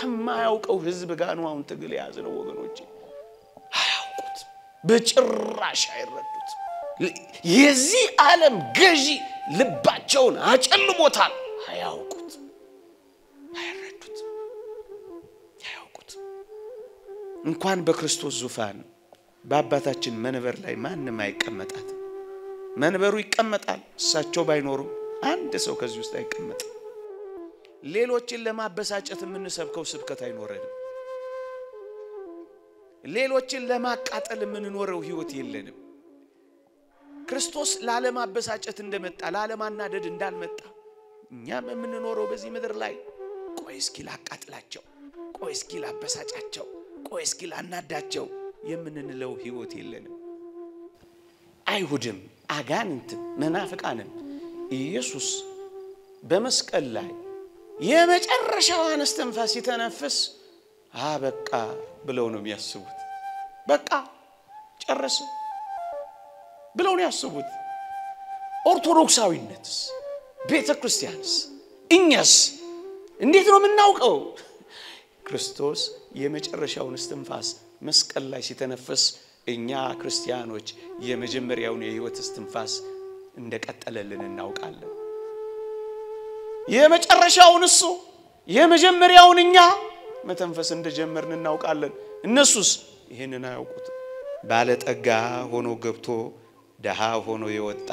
ከማያውቀው ህዝብ ጋር ነው አሁን ትግል ያዝነው ወገኖቼ አያውቁት በጭራሽ አይረዱት የዚህ ዓለም ገዢ ልባቸውን አጨልሞታል አያውቁት አይረዱት እንኳን በክርስቶስ ዙፋን በአባታችን መንበር ላይ ማንንም አይቀመጣት መንበሩ ይቀመጣል እሳቸው ባይኖሩ አንድ ሰው ከዚህ ውስጥ አይቀመጥ ሌሎችን ለማበሳጨት የምንሰብከው ስብከት አይኖርም ሌሎችን ለማቃጠል የምንኖረው ህይወት የለንም ክርስቶስ ለዓለማበሳጨት እንደመጣ ለዓለማናደድ እንዳልመጣ እኛም የምንኖረው በዚህ ምድር ላይ ቆይ እስኪ ላቃጥላቸው ቆይ እስኪ ላበሳጫቸው ቆይ እስኪ ላናዳቸው የምንለው ህይወት የለንም አይሁድም አጋንንት መናፍቃንም ኢየሱስ በመስቀል ላይ የመጨረሻውን እስትንፋስ ሲተነፍስ አበቃ ብለው ነው የሚያስቡት በቃ ጨረሰ ብለው ነው ያስቡት ኦርቶዶክሳዊነትስ ቤተክርስቲያንስ እኛስ እንዴት ነው የምናውቀው ክርስቶስ የመጨረሻውን እስትንፋስ መስቀል ላይ ሲተነፍስ እኛ ክርስቲያኖች የመጀመሪያውን የህይወት እስትንፋስ እንደቀጠለልን እናውቃለን የመጨረሻውን እሱ የመጀመሪያውን እኛ መተንፈስ እንደጀመርን እናውቃለን እነሱስ ይሄንን አያውቁት ባለጠጋ ሆኖ ገብቶ ደሃ ሆኖ የወጣ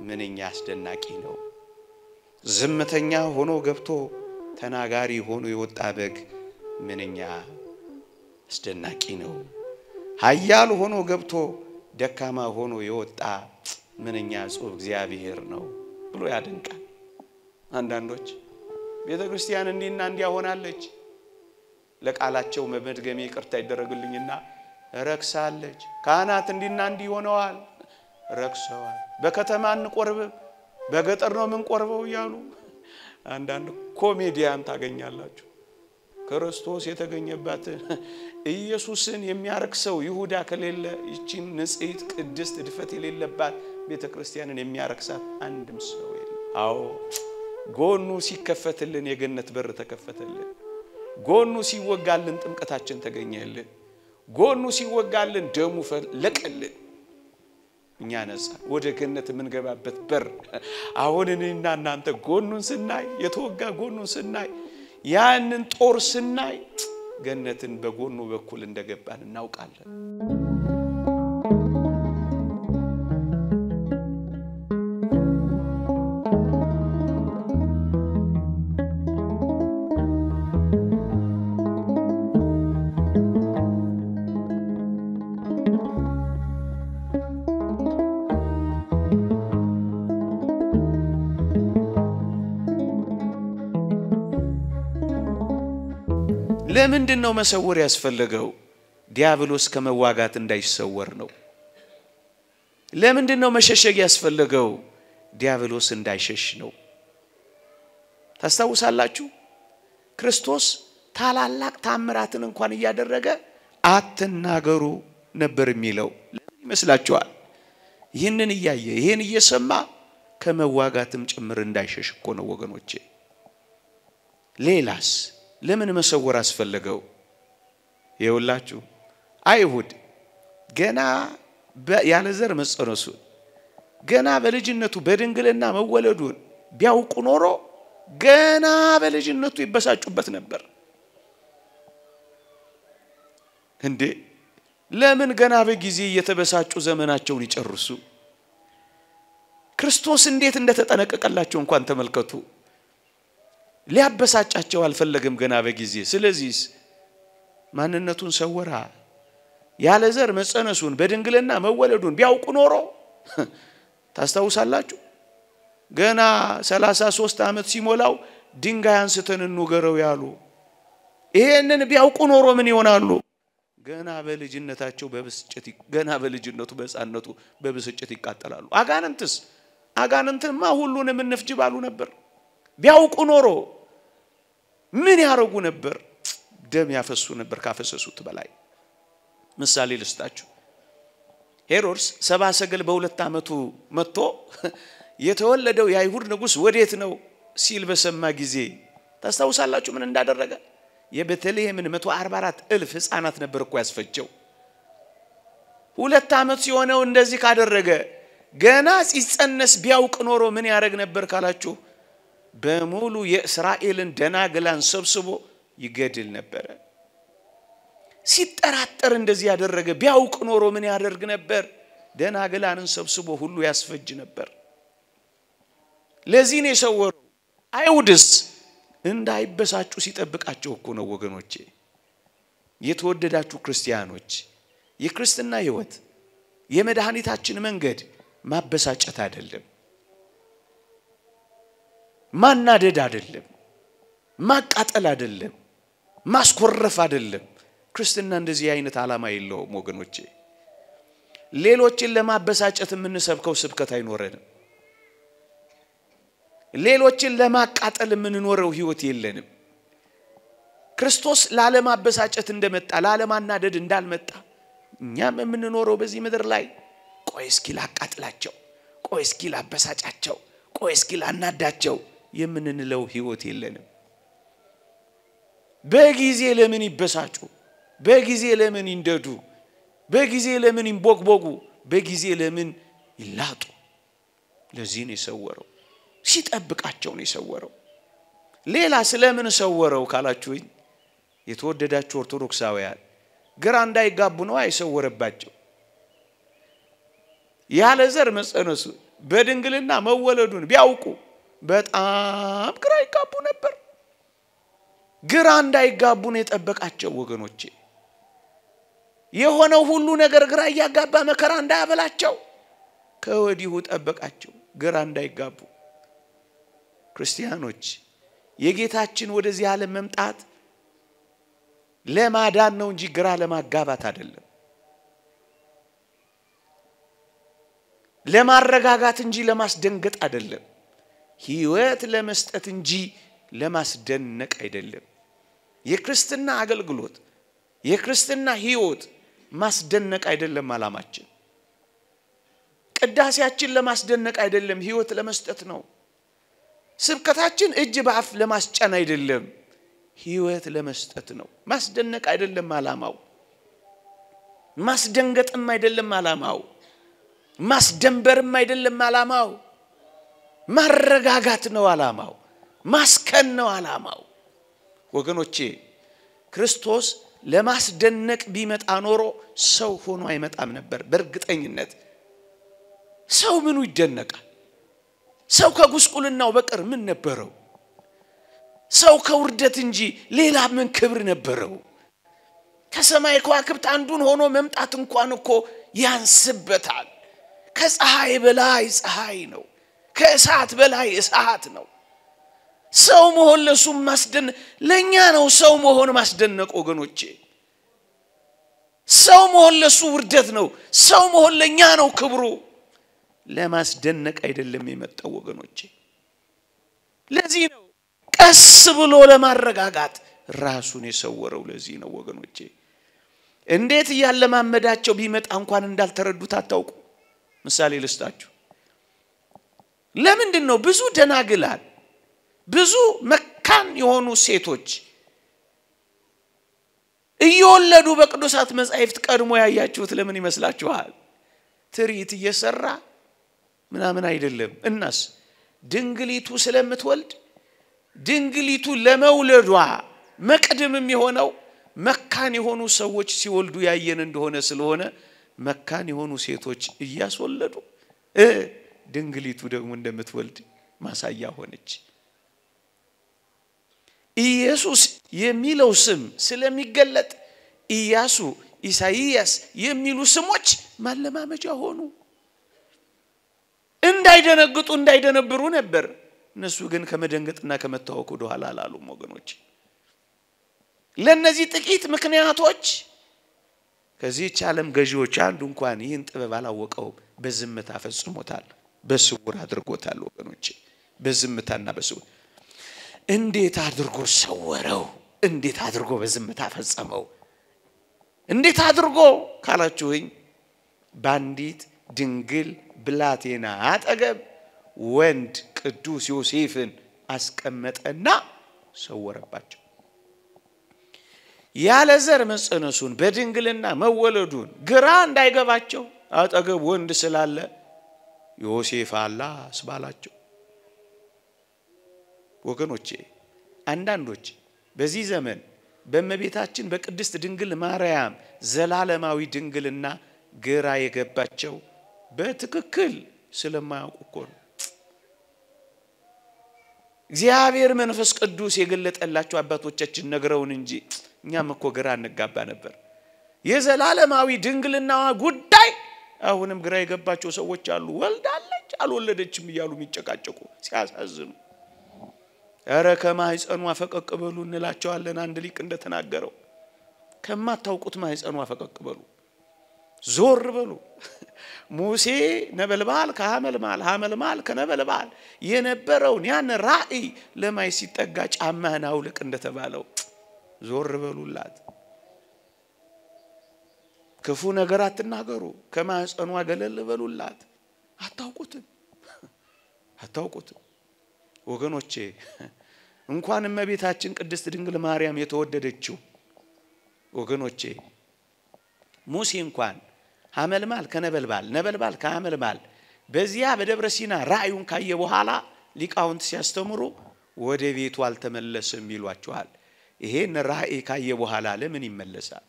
ምንኛ አስደናቂ ነው ዝምተኛ ሆኖ ገብቶ ተናጋሪ ሆኖ የወጣ በግ ምንኛ አስደናቂ ነው ኃያል ሆኖ ገብቶ ደካማ ሆኖ የወጣ ምንኛ ጽው እግዚአብሔር ነው ብሎ ያደንቃል አንዳንዶች ቤተክርስቲያን እንዲና እንዲያ ሆናለች ለቃላቸው መመድገሜ ይቅርታ ይደረግልኝና ረክሳለች ካህናት እንዲና እንዲ ሆነዋል ረክሰዋል በከተማ እንቆርብ በገጠር ነው ምን ቆርበው ይያሉ አንዳንድ ኮሜዲያን ታገኛላችሁ ክርስቶስ የተገኘባት ኢየሱስን የሚያረክሰው ይሁዳ ከሌለ ይቺን ንጽሕት ቅድስት ድፈት የሌለባት ቤተክርስቲያንን የሚያረክሳት አንድም ሰው የለም አዎ ጎኑ ሲከፈትልን የገነት በር ተከፈተልን ጎኑ ሲወጋልን ጥምቀታችን ተገኘልን ጎኑ ሲወጋልን ደሙ ፈለቀልን እኛ ነፃ ወደ ገነት የምንገባበት በር አሁን እኔና እናንተ ጎኑን ስናይ የተወጋ ጎኑን ስናይ ያንን ጦር ስናይ ገነትን በጎኑ በኩል እንደገባን እናውቃለን ለምንድነው መሰወር ያስፈልገው ዲያብሎስ ከመዋጋት እንዳይሰወር ነው ለምንድነው መሸሸግ ያስፈልገው ዲያብሎስ እንዳይሸሽ ነው ታስተውሳላችሁ ክርስቶስ ታላላቅ ታምራትን እንኳን ያደረገ አትናገሩ ነበር የሚለው ይመስላችኋል ይሄንን ይያየ ይሄን እየሰማ ከመዋጋትም ጭምር እንዳይሸሽ እኮ ነው ወገኖቼ ሌላስ ለምን መሰወር አስፈልገው ይውላችሁ አይሁድ ገና ያለ ዘር መጸነሱ ገና በልጅነቱ በድንግልና መወለዱን ቢያውቁ ኖሮ ገና በልጅነቱ ይበሳጩበት ነበር እንዴ ለምን ገና በጊዜ የተበሳጩ ዘመናቸውን ይጨርሱ ክርስቶስ እንዴት እንደተጠነቀቀላቸው እንኳን ተመልከቱ ሊያበሳጫቸው አልፈለገም ገና በጊዜ ስለዚህ ማንነቱን ሰወራ ያለ ዘር መጸነሱን በድንግልና መወለዱን ቢያውቁ ኖሮ ታስተውሳላችሁ ገና 33 አመት ሲሞላው ድንጋይ አንስተን እንገረው ያሉ ይሄንን ቢያውቁ ኖሮ ምን ይሆናሉ ገና በልጅነታቸው በብስጭት ገና በልጅነቱ በጻነቱ በብስጭት ይቃጠላሉ አጋንንትማ ሁሉንም እንፍጅባሉ ነበር ቢያውቁ ኖሮ ምን ያረጉ ነበር ደም ያፈሱ ነበር ካፈሰሱት በላይ ምሳሌ ልስጣችሁ ሄሮድስ ሰባ ሰገል በሁለት አመቱ መጥቶ የተወለደው የአይሁድ ንጉስ ወዴት ነው ሲል በሰማ ጊዜ ታስታውሳላችሁ ምን እንዳደረገ? የቤተልሔምን 144,000 ሕፃናት ነበር እኮ ያስፈጀው። 2 ዓመት ሲሆነው እንደዚህ ካደረገ ገና ሲጸነስ ቢያውቅ ኖሮ ምን ያደርግ ነበር ካላችሁ በሙሉ የእስራኤልን ደናግላን ሰብስቦ ይገድል ነበር። ሲጠራጠር እንደዚህ ያደረገ ቢያውቅ ኖሮ ምን ያደርግ ነበር? ደናግላንን ሰብስቦ ሁሉ ያስፈጅ ነበር። ለዚህ ነው የሰወረው። አይሁድስ እንዳይበሳጩ ሲጠብቃቸው እኮ ነው ወገኖቼ። የተወደዳችሁ ክርስቲያኖች የክርስትና ሕይወት የመድኃኒታችን መንገድ ማበሳጨት አይደለም፣ ማናደድ አይደለም፣ ማቃጠል አይደለም፣ ማስኮረፍ አይደለም። ክርስትና እንደዚህ አይነት ዓላማ የለውም ወገኖቼ። ሌሎችን ለማበሳጨት የምንሰብከው ስብከት አይኖረንም። ሌሎችን ለማቃጠል የምንኖረው ሕይወት የለንም። ክርስቶስ ለማበሳጨት እንደመጣ ለማናደድ እንዳልመጣ እኛም የምንኖረው በዚህ ምድር ላይ ቆይ እስኪ ላቃጥላቸው፣ ቆይ እስኪ ላበሳጫቸው፣ ቆይ እስኪ ላናዳቸው የምንለው ሕይወት የለንም። በጊዜ ለምን ይበሳጩ፣ በጊዜ ለምን ይንደዱ፣ በጊዜ ለምን ይንቦግቦጉ፣ በጊዜ ለምን ይላጡ? ለዚህ ነው የሰወረው። ሲጠብቃቸው ነው የሰወረው። ሌላ ስለምን ሰወረው ካላችሁኝ የተወደዳችሁ ኦርቶዶክሳውያን ግራ እንዳይጋቡ ነው አይሰወረባቸው። ያለ ዘር መጸነሱ በድንግልና መወለዱን ቢያውቁ በጣም ግራ ይጋቡ ነበር። ግራ እንዳይጋቡ ነው የጠበቃቸው ወገኖቼ። የሆነው ሁሉ ነገር ግራ ያጋባ መከራ እንዳያበላቸው ከወዲሁ ጠበቃቸው ግራ እንዳይጋቡ። ክርስቲያኖች የጌታችን ወደዚህ ዓለም መምጣት ለማዳን ነው እንጂ ግራ ለማጋባት አይደለም። ለማረጋጋት እንጂ ለማስደንገጥ አይደለም። ሕይወት ለመስጠት እንጂ ለማስደነቅ አይደለም። የክርስትና አገልግሎት የክርስትና ሕይወት ማስደነቅ አይደለም ዓላማችን። ቅዳሴያችን ለማስደነቅ አይደለም፣ ሕይወት ለመስጠት ነው። ስብከታችን እጅ በአፍ ለማስጫን አይደለም፣ ሕይወት ለመስጠት ነው። ማስደነቅ አይደለም ዓላማው፣ ማስደንገጥም አይደለም ዓላማው፣ ማስደንበርም አይደለም ዓላማው፣ ማረጋጋት ነው ዓላማው፣ ማስከን ነው ዓላማው። ወገኖቼ ክርስቶስ ለማስደነቅ ቢመጣ ኖሮ ሰው ሆኖ አይመጣም ነበር። በእርግጠኝነት ሰው ምኑ ይደነቃል? ሰው ከጉስቁልናው በቀር ምን ነበረው? ሰው ከውርደት እንጂ ሌላ ምን ክብር ነበረው? ከሰማይ ከዋክብት አንዱን ሆኖ መምጣት እንኳን እኮ ያንስበታል። ከፀሐይ በላይ ፀሐይ ነው፣ ከእሳት በላይ እሳት ነው። ሰው መሆን ለሱ ማስደነቅ ለኛ ነው። ሰው መሆን ማስደነቅ ወገኖቼ፣ ሰው መሆን ለሱ ውርደት ነው። ሰው መሆን ለኛ ነው ክብሩ። ለማስደነቅ አይደለም የመጣው ወገኖቼ። ለዚህ ነው ቀስ ብሎ ለማረጋጋት ራሱን የሰወረው። ለዚህ ነው ወገኖቼ እንዴት ያለማመዳቸው ቢመጣ እንኳን እንዳልተረዱት አታውቁ። ምሳሌ ልስጣችሁ። ለምንድን ነው ብዙ ደናግላል ብዙ መካን የሆኑ ሴቶች እየወለዱ በቅዱሳት መጻሕፍት ቀድሞ ያያችሁት ለምን ይመስላችኋል? ትርኢት እየሰራ ምናምን አይደለም። እናስ ድንግሊቱ ስለምትወልድ ድንግሊቱ ለመውለዷ መቅደምም የሆነው መካን የሆኑ ሰዎች ሲወልዱ ያየን እንደሆነ ስለሆነ መካን የሆኑ ሴቶች እያስወለዱ ድንግሊቱ ደግሞ እንደምትወልድ ማሳያ ሆነች። ኢየሱስ የሚለው ስም ስለሚገለጥ ኢያሱ፣ ኢሳይያስ የሚሉ ስሞች ማለማመጃ ሆኑ። እንዳይደነግጡ እንዳይደነብሩ ነበር። እነሱ ግን ከመደንገጥና ከመታወክ ወደ ኋላ አላሉም ወገኖች። ለነዚህ ጥቂት ምክንያቶች ከዚህ ዓለም ገዢዎች አንዱ እንኳን ይህን ጥበብ አላወቀው በዝምታ ፈጽሞታል፣ በስውር አድርጎታል ወገኖች። በዝምታና በስውር እንዴት አድርጎ ሰወረው? እንዴት አድርጎ በዝምታ ፈጸመው? እንዴት አድርጎ ካላችሁኝ ባንዲት ድንግል ብላቴና አጠገብ ወንድ ቅዱስ ዮሴፍን አስቀመጠና ሰወረባቸው። ያለ ዘር መጸነሱን በድንግልና መወለዱን ግራ እንዳይገባቸው አጠገብ ወንድ ስላለ ዮሴፍ አላ አስባላቸው። ወገኖቼ አንዳንዶች በዚህ ዘመን በእመቤታችን በቅድስት ድንግል ማርያም ዘላለማዊ ድንግልና ግራ የገባቸው በትክክል ስለማያውቁ እኮ ነው። እግዚአብሔር መንፈስ ቅዱስ የገለጠላቸው አባቶቻችን ነግረውን እንጂ እኛም እኮ ግራ እንጋባ ነበር። የዘላለማዊ ድንግልናዋ ጉዳይ አሁንም ግራ የገባቸው ሰዎች አሉ። ወልዳለች አልወለደችም እያሉ የሚጨቃጨቁ ሲያሳዝኑ። ኧረ ከማህፀኗ ፈቀቅ በሉ እንላቸዋለን። አንድ ሊቅ እንደተናገረው ከማታውቁት ማህፀኗ ፈቀቅ በሉ፣ ዞር በሉ። ሙሴ ነበልባል ከሐመልማል ሐመልማል ከነበልባል የነበረውን ያን ራእይ ለማይ ሲጠጋ ጫማህን አውልቅ እንደተባለው ዞር በሉላት። ክፉ ነገር አትናገሩ፣ ከማህፀኗ ገለል በሉላት። አታውቁትም ወገኖቼ። እንኳን እመቤታችን ቅድስት ድንግል ማርያም የተወደደችው ወገኖቼ ሙሴ እንኳን ሐመልማል ከነበልባል ነበልባል ከሐመልማል በዚያ በደብረ ሲና ራእዩን ካየ በኋላ ሊቃውንት ሲያስተምሩ ወደ ቤቱ አልተመለሰም ይሏቸዋል። ይሄን ራእይ ካየ በኋላ ለምን ይመለሳል?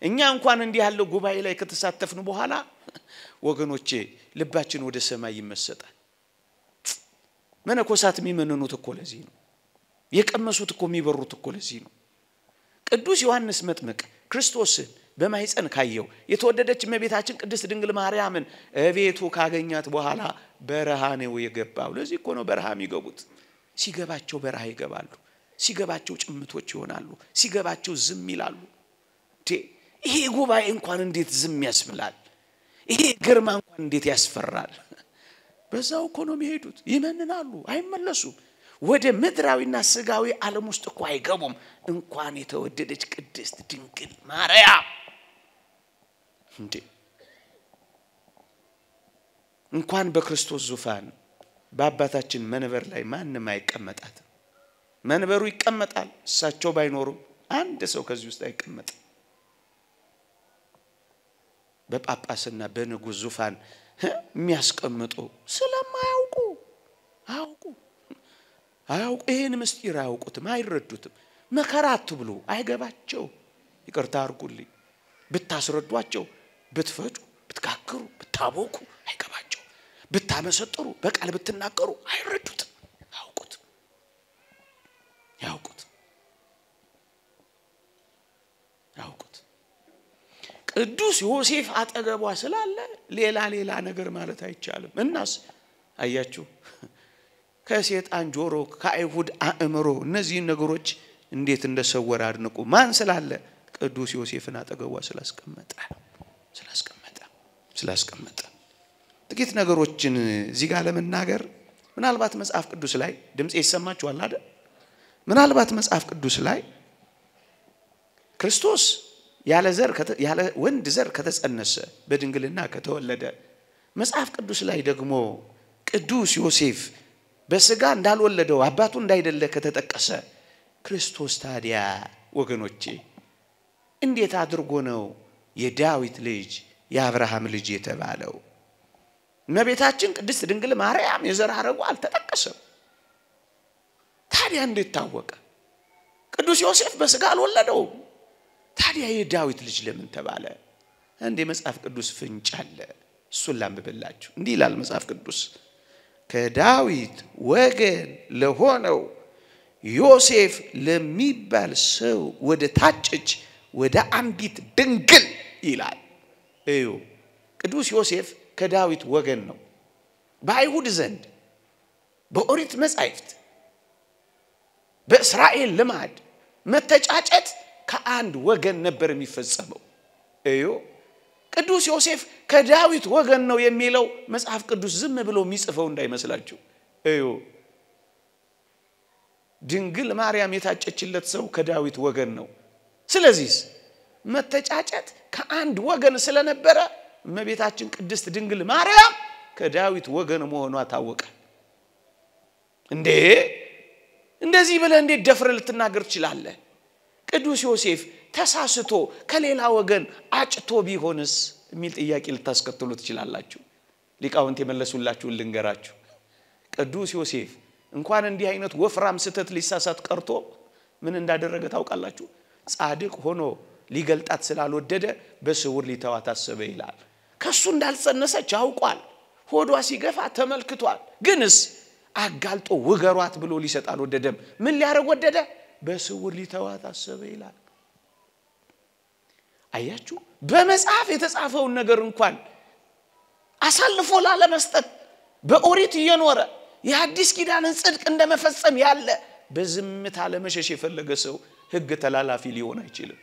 እኛ እንኳን እንዲህ ያለው ጉባኤ ላይ ከተሳተፍን በኋላ ወገኖቼ ልባችን ወደ ሰማይ ይመሰጣል። መነኮሳት የሚመነኑት እኮ ለዚህ ነው። የቀመሱት እኮ የሚበሩት እኮ ለዚህ ነው። ቅዱስ ዮሐንስ መጥምቅ ክርስቶስን በማይፀን ካየው የተወደደች እመቤታችን ቅድስት ድንግል ማርያምን እቤቱ ካገኛት በኋላ በረሃ ነው የገባው። ለዚህ እኮ ነው በረሃ የሚገቡት። ሲገባቸው በረሃ ይገባሉ፣ ሲገባቸው ጭምቶች ይሆናሉ፣ ሲገባቸው ዝም ይላሉ። ይሄ ጉባኤ እንኳን እንዴት ዝም ያስብላል! ይሄ ግርማ እንኳን እንዴት ያስፈራል! በዛው እኮ ነው የሚሄዱት። ይመንናሉ፣ አይመለሱም። ወደ ምድራዊና ስጋዊ ዓለም ውስጥ እኮ አይገቡም። እንኳን የተወደደች ቅድስት ድንግል ማርያም እንኳን በክርስቶስ ዙፋን በአባታችን መንበር ላይ ማንም አይቀመጣትም። መንበሩ ይቀመጣል፣ እሳቸው ባይኖሩም አንድ ሰው ከዚህ ውስጥ አይቀመጥም። በጳጳስና በንጉስ ዙፋን የሚያስቀምጡ ስለማያውቁ አያውቁ ይሄን ምስጢር አያውቁትም፣ አይረዱትም። መከራ አትብሉ፣ አይገባቸው። ይቅርታ አድርጉልኝ። ብታስረዷቸው፣ ብትፈጩ፣ ብትጋግሩ፣ ብታቦኩ አይገባቸው። ብታመሰጥሩ፣ በቃል ብትናገሩ አይረዱትም፣ ያውቁት። ቅዱስ ዮሴፍ አጠገቧ ስላለ ሌላ ነገር ማለት አይቻልም። እናስ አያችሁ ከሰይጣን ጆሮ ከአይሁድ አእምሮ እነዚህ ነገሮች እንዴት እንደሰወረ አድንቁ። ማን ስላለ? ቅዱስ ዮሴፍን አጠገቧ ስላስቀመጠ። ጥቂት ነገሮችን እዚህ ጋር ለመናገር ምናልባት መጽሐፍ ቅዱስ ላይ ድምጽ ይሰማችኋል አይደል? ምናልባት መጽሐፍ ቅዱስ ላይ ክርስቶስ ያለ ወንድ ዘር ከተጸነሰ በድንግልና ከተወለደ መጽሐፍ ቅዱስ ላይ ደግሞ ቅዱስ ዮሴፍ በስጋ እንዳልወለደው አባቱ እንዳይደለ ከተጠቀሰ ክርስቶስ ታዲያ ወገኖቼ እንዴት አድርጎ ነው የዳዊት ልጅ የአብርሃም ልጅ የተባለው? እመቤታችን ቅድስት ድንግል ማርያም የዘር ሐረጉ አልተጠቀሰም። ታዲያ እንዴት ታወቀ? ቅዱስ ዮሴፍ በስጋ አልወለደው። ታዲያ የዳዊት ልጅ ለምን ተባለ? እንደ መጽሐፍ ቅዱስ ፍንጭ አለ። እሱን ላንብብላችሁ። እንዲህ ይላል መጽሐፍ ቅዱስ ከዳዊት ወገን ለሆነው ዮሴፍ ለሚባል ሰው ወደ ታጨች ወደ አንዲት ድንግል ይላል። እዩ ቅዱስ ዮሴፍ ከዳዊት ወገን ነው። በአይሁድ ዘንድ በኦሪት መጻሕፍት በእስራኤል ልማድ መተጫጨት ከአንድ ወገን ነበር የሚፈጸመው። እዩ ቅዱስ ዮሴፍ ከዳዊት ወገን ነው የሚለው መጽሐፍ ቅዱስ ዝም ብሎ የሚጽፈው እንዳይመስላችሁ። እዩ ድንግል ማርያም የታጨችለት ሰው ከዳዊት ወገን ነው። ስለዚህ መተጫጨት ከአንድ ወገን ስለነበረ እመቤታችን ቅድስት ድንግል ማርያም ከዳዊት ወገን መሆኗ ታወቀ። እንደዚህ ብለህ እንዴት ደፍረህ ልትናገር ትችላለህ? ቅዱስ ዮሴፍ ተሳስቶ ከሌላ ወገን አጭቶ ቢሆንስ የሚል ጥያቄ ልታስከትሉ ትችላላችሁ። ሊቃውንት የመለሱላችሁን ልንገራችሁ። ቅዱስ ዮሴፍ እንኳን እንዲህ አይነት ወፍራም ስተት ሊሳሳት ቀርቶ ምን እንዳደረገ ታውቃላችሁ? ጻድቅ ሆኖ ሊገልጣት ስላልወደደ በስውር ሊተዋት አሰበ ይላል። ከሱ እንዳልጸነሰች አውቋል። ሆዷ ሲገፋ ተመልክቷል። ግንስ አጋልጦ ውገሯት ብሎ ሊሰጥ አልወደደም። ምን ሊያረግ ወደደ? በስውር ሊተዋት አሰበ ይላል። አያችሁ፣ በመጽሐፍ የተጻፈውን ነገር እንኳን አሳልፎ ላለመስጠት በኦሪት እየኖረ የሐዲስ ኪዳንን ጽድቅ እንደመፈጸም ያለ በዝምታ ለመሸሽ የፈለገ ሰው ሕግ ተላላፊ ሊሆን አይችልም።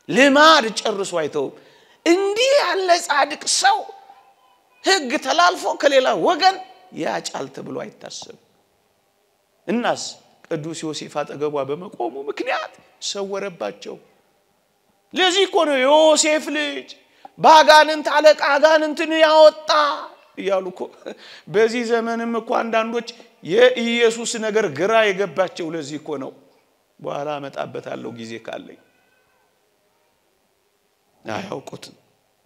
ልማድ ጨርሶ አይተው እንዲህ ያለ ጻድቅ ሰው ሕግ ተላልፎ ከሌላ ወገን ያጫል ተብሎ አይታሰብ። እናስ ቅዱስ ዮሴፍ አጠገቧ በመቆሙ ምክንያት ሰወረባቸው። ለዚህ እኮ ነው ዮሴፍ ልጅ ባጋንንት አለቃ አጋንንትን ያወጣ ይያሉ እኮ። በዚህ ዘመንም እኮ አንዳንዶች የኢየሱስ ነገር ግራ የገባቸው ለዚህ እኮ ነው። በኋላ አመጣበታለሁ ጊዜ ካለኝ። አያውቁትም።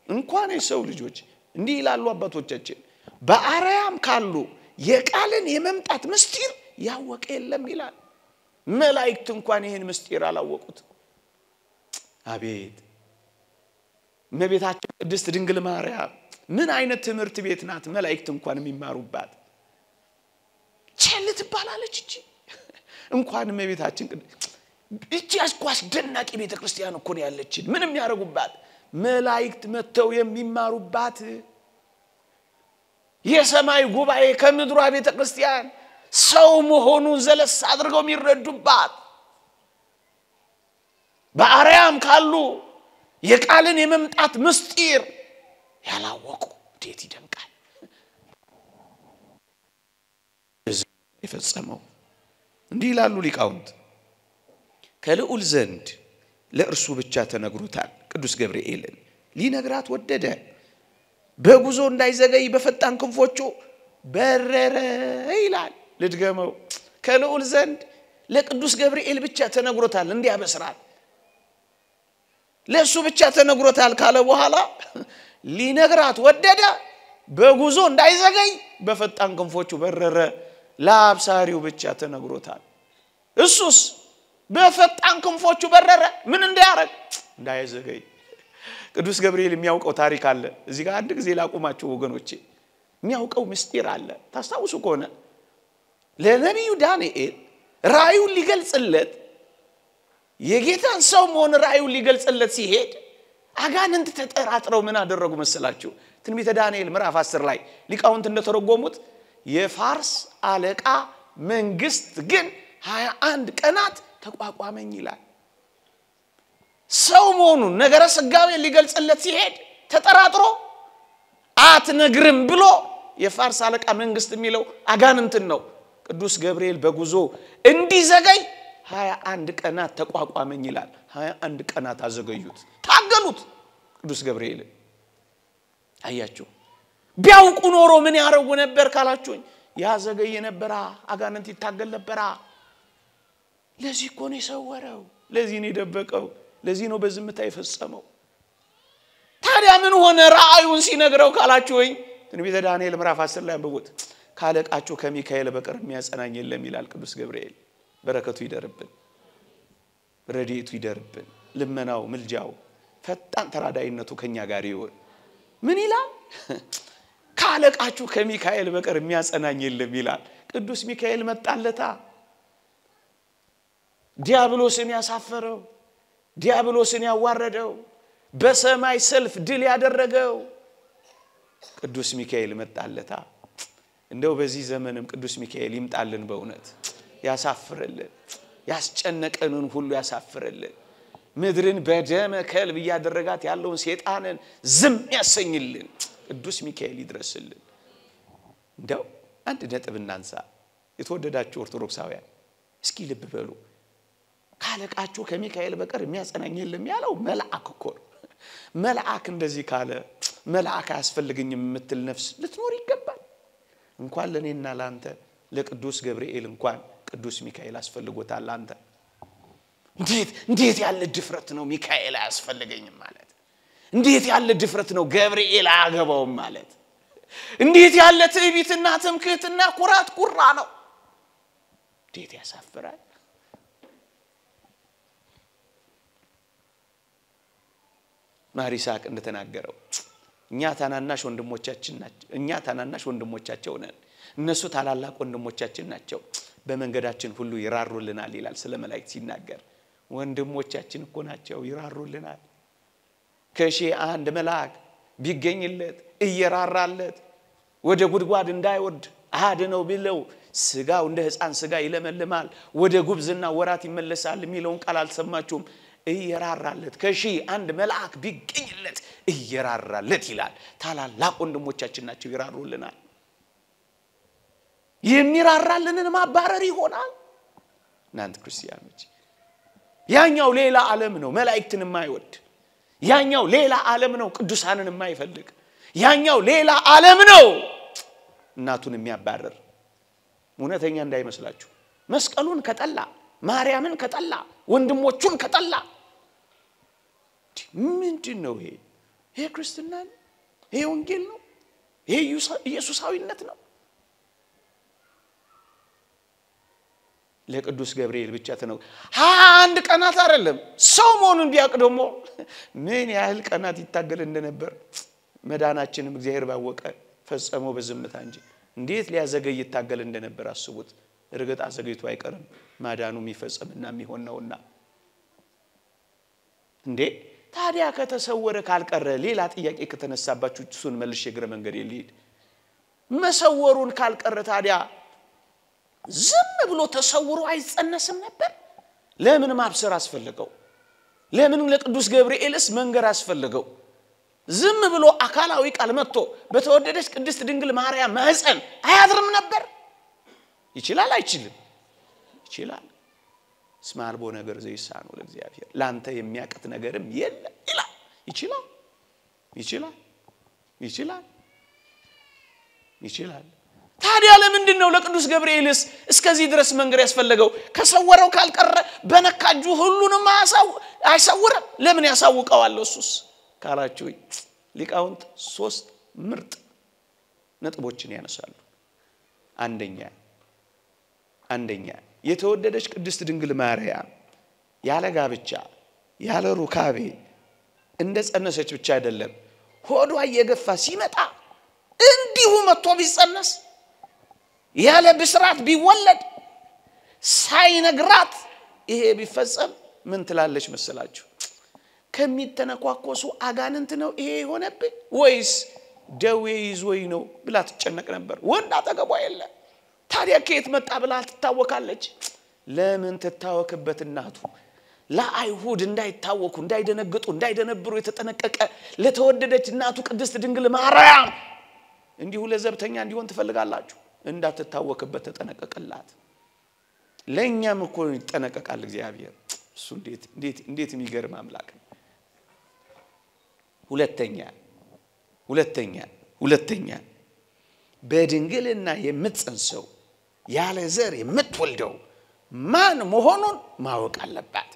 እንኳን የሰው ልጆች እንዲህ ይላሉ አባቶቻችን፣ በአርያም ካሉ የቃልን የመምጣት ምስጢር ያወቀ የለም ይላል። መላእክት እንኳን ይሄን ምስጢር አላወቁት። አቤት እመቤታችን ቅድስት ድንግል ማርያም ምን አይነት ትምህርት ቤት ናት! መላእክት እንኳን የሚማሩባት ቸል ትባላለች እንጂ እንኳን እመቤታችን እቺ አስደናቂ ቤተክርስቲያን እኮ ነው ያለችን። ምንም ያረጉባት መላእክት መተው የሚማሩባት የሰማይ ጉባኤ ከምድሯ ቤተክርስቲያን ሰው መሆኑን ዘለስ አድርገው የሚረዱባት በአርያም ካሉ የቃልን የመምጣት ምስጢር ያላወቁ እንዴት ይደንቃል! የፈጸመው እንዲህ ይላሉ ሊቃውንት፣ ከልዑል ዘንድ ለእርሱ ብቻ ተነግሮታል። ቅዱስ ገብርኤልን ሊነግራት ወደደ። በጉዞ እንዳይዘገይ በፈጣን ክንፎቹ በረረ ይላል። ልድገመው፣ ከልዑል ዘንድ ለቅዱስ ገብርኤል ብቻ ተነግሮታል እንዲያበስራል። ለሱ ብቻ ተነግሮታል ካለ በኋላ ሊነግራት ወደደ። በጉዞ እንዳይዘገይ በፈጣን ክንፎቹ በረረ። ለአብሳሪው ብቻ ተነግሮታል። እሱስ በፈጣን ክንፎቹ በረረ። ምን እንዲያረግ? እንዳይዘገይ። ቅዱስ ገብርኤል የሚያውቀው ታሪክ አለ። እዚህ ጋር አንድ ጊዜ ላቁማችሁ ወገኖቼ። የሚያውቀው ምስጢር አለ። ታስታውሱ ከሆነ ለነቢዩ ዳንኤል ራእዩን ሊገልጽለት የጌታን ሰው መሆን ራእዩን ሊገልጽለት ሲሄድ አጋንንት ተጠራጥረው ምን አደረጉ መሰላችሁ? ትንቢተ ዳንኤል ምዕራፍ 10 ላይ ሊቃውንት እንደተረጎሙት የፋርስ አለቃ መንግስት ግን 21 ቀናት ተቋቋመኝ ይላል። ሰው መሆኑን ነገረ ስጋዌ ሊገልጽለት ሲሄድ ተጠራጥሮ አትነግርም ብሎ የፋርስ አለቃ መንግስት የሚለው አጋንንትን ነው። ቅዱስ ገብርኤል በጉዞ እንዲዘገይ 21 ቀናት ተቋቋመኝ ይላል። 21 ቀናት አዘገዩት፣ ታገሉት ቅዱስ ገብርኤል። አያችሁ፣ ቢያውቁ ኖሮ ምን ያረጉ ነበር ካላችሁኝ፣ ያዘገየ ነበር፣ አጋንንት ይታገል ነበር። ለዚህ እኮ ነው የሰወረው፣ ለዚህ ነው የደበቀው፣ ለዚህ ነው በዝምታ የፈጸመው። ታዲያ ምን ሆነ ራእዩን ሲነግረው ካላችሁኝ፣ ትንቢተ ዳንኤል ምዕራፍ 10 ላይ አንብቡት። ካለቃቸው ከሚካኤል በቀር የሚያጸናኝ የለም ይላል ቅዱስ ገብርኤል። በረከቱ ይደርብን፣ ረድኤቱ ይደርብን፣ ልመናው ምልጃው ፈጣን ተራዳይነቱ ከኛ ጋር ይሁን። ምን ይላል? ካለቃችሁ ከሚካኤል በቀር የሚያጸናኝ የለም ይላል። ቅዱስ ሚካኤል መጣለታ። ዲያብሎስን ያሳፈረው፣ ዲያብሎስን ያዋረደው፣ በሰማይ ሰልፍ ድል ያደረገው ቅዱስ ሚካኤል መጣለታ። እንደው በዚህ ዘመንም ቅዱስ ሚካኤል ይምጣልን፣ በእውነት ያሳፍርልን፣ ያስጨነቀንን ሁሉ ያሳፍርልን፣ ምድርን በደመ ከልብ ያደረጋት ያለውን ሰይጣንን ዝም ያሰኝልን ቅዱስ ሚካኤል ይድረስልን። እንደው አንድ ነጥብ እናንሳ። የተወደዳችሁ ኦርቶዶክሳውያን እስኪ ልብ በሉ። ካለቃችሁ ከሚካኤል በቀር የሚያጸናኝ የለም ያለው መልአክ እኮ ነው። መልአክ እንደዚህ ካለ መልአክ አያስፈልግኝም የምትል ነፍስ ልትኖር ይገባል። እንኳን ለኔና ላንተ ለቅዱስ ገብርኤል እንኳን ቅዱስ ሚካኤል አስፈልጎታል አንተ እንዴት ያለ ድፍረት ነው ሚካኤል አያስፈልገኝም ማለት እንዴት ያለ ድፍረት ነው ገብርኤል አያገባውም ማለት እንዴት ያለ ትዕቢትና ትምክህትና ኩራት ኩራ ነው እንዴት ያሳፍራል ማሪሳቅ እንደተናገረው እኛ ታናናሽ ወንድሞቻቸው ነን እነሱ ታላላቅ ወንድሞቻችን ናቸው በመንገዳችን ሁሉ ይራሩልናል ይላል ስለ መላእክት ሲናገር ወንድሞቻችን እኮ ናቸው ይራሩልናል ከሺህ አንድ መልአክ ቢገኝለት እየራራለት ወደ ጉድጓድ እንዳይወርድ አድነው ቢለው ስጋው እንደ ሕፃን ስጋ ይለመልማል ወደ ጉብዝና ወራት ይመለሳል የሚለውን ቃል አልሰማችሁም እየራራለት ከሺህ አንድ መልአክ ቢገኝለት እየራራለት ይላል ታላላቅ ወንድሞቻችን ናቸው ይራሩልናል የሚራራልንን ማባረር ይሆናል እናንተ ክርስቲያኖች ያኛው ሌላ ዓለም ነው መላእክትን የማይወድ ያኛው ሌላ ዓለም ነው ቅዱሳንን የማይፈልግ ያኛው ሌላ ዓለም ነው እናቱን የሚያባረር እውነተኛ እንዳይመስላችሁ መስቀሉን ከጠላ ማርያምን ከጠላ ወንድሞቹን ከጠላ ምንድነው ይሄ ክርስትና ነው ይሄ ወንጌል ነው ይሄ ኢየሱሳዊነት ነው ለቅዱስ ገብርኤል ብቻ ተነው አንድ ቀናት አይደለም ሰው መሆኑን ቢያቅ ደግሞ ምን ያህል ቀናት ይታገል እንደነበር መዳናችንም እግዚአብሔር ባወቀ ፈጸመው በዝምታ እንጂ እንዴት ሊያዘገይ ይታገል እንደነበር አስቡት እርግጥ አዘገይቱ አይቀርም ማዳኑ የሚፈጸምና የሚሆን ነውና እንዴ ታዲያ ከተሰወረ ካልቀረ ሌላ ጥያቄ ከተነሳባችሁ እሱን መልሽ የግረ መንገድ ይልሂድ መሰወሩን ካልቀረ ታዲያ ዝም ብሎ ተሰውሮ አይጸነስም ነበር ለምን ማብሰር አስፈልገው ለምን ለቅዱስ ገብርኤልስ መንገር አስፈልገው ዝም ብሎ አካላዊ ቃል መጥቶ በተወደደች ቅድስት ድንግል ማርያም ማህፀን አያድርም ነበር ይችላል አይችልም ይችላል ስማልቦ ነገር ዘይሳኑ ለእግዚአብሔር ላንተ የሚያቀት ነገርም የለም ይላል ይችላል ታዲያ ለምንድነው ለቅዱስ ገብርኤልስ እስከዚህ ድረስ መንገር ያስፈልገው ከሰወረው ካልቀረ በነካጁ ሁሉንም አይሰውርም ለምን ያሳውቀዋል እሱስ ካላችሁ ሊቃውንት ሶስት ምርጥ ነጥቦችን ያነሳሉ አንደኛ የተወደደች ቅድስት ድንግል ማርያም ያለ ጋብቻ ያለ ሩካቤ እንደ ጸነሰች ብቻ አይደለም ሆዷ እየገፋ ሲመጣ እንዲሁ መጥቶ ቢጸነስ ያለ ብስራት ቢወለድ ሳይነግራት ይሄ ቢፈጸም ምን ትላለች መሰላችሁ ከሚተነኳኮሱ አጋንንት ነው ይሄ ሆነብኝ ወይስ ደዌ ይዞይ ነው ብላ ትጨነቅ ነበር ወንድ አጠገቧ የለ ታዲያ ከየት መጣ ብላ ትታወካለች ለምን ትታወክበት እናቱ ለአይሁድ እንዳይታወኩ እንዳይደነግጡ እንዳይደነብሩ የተጠነቀቀ ለተወደደች እናቱ ቅድስት ድንግል ማርያም እንዲሁ ለዘብተኛ እንዲሆን ትፈልጋላችሁ እንዳትታወክበት ተጠነቀቀላት ለኛም እኮ ይጠነቀቃል እግዚአብሔር እሱ እንዴት የሚገርም አምላክ ሁለተኛ በድንግልና የምትጸንሰው ያለ ዘር የምትወልደው ማን መሆኑን ማወቅ አለባት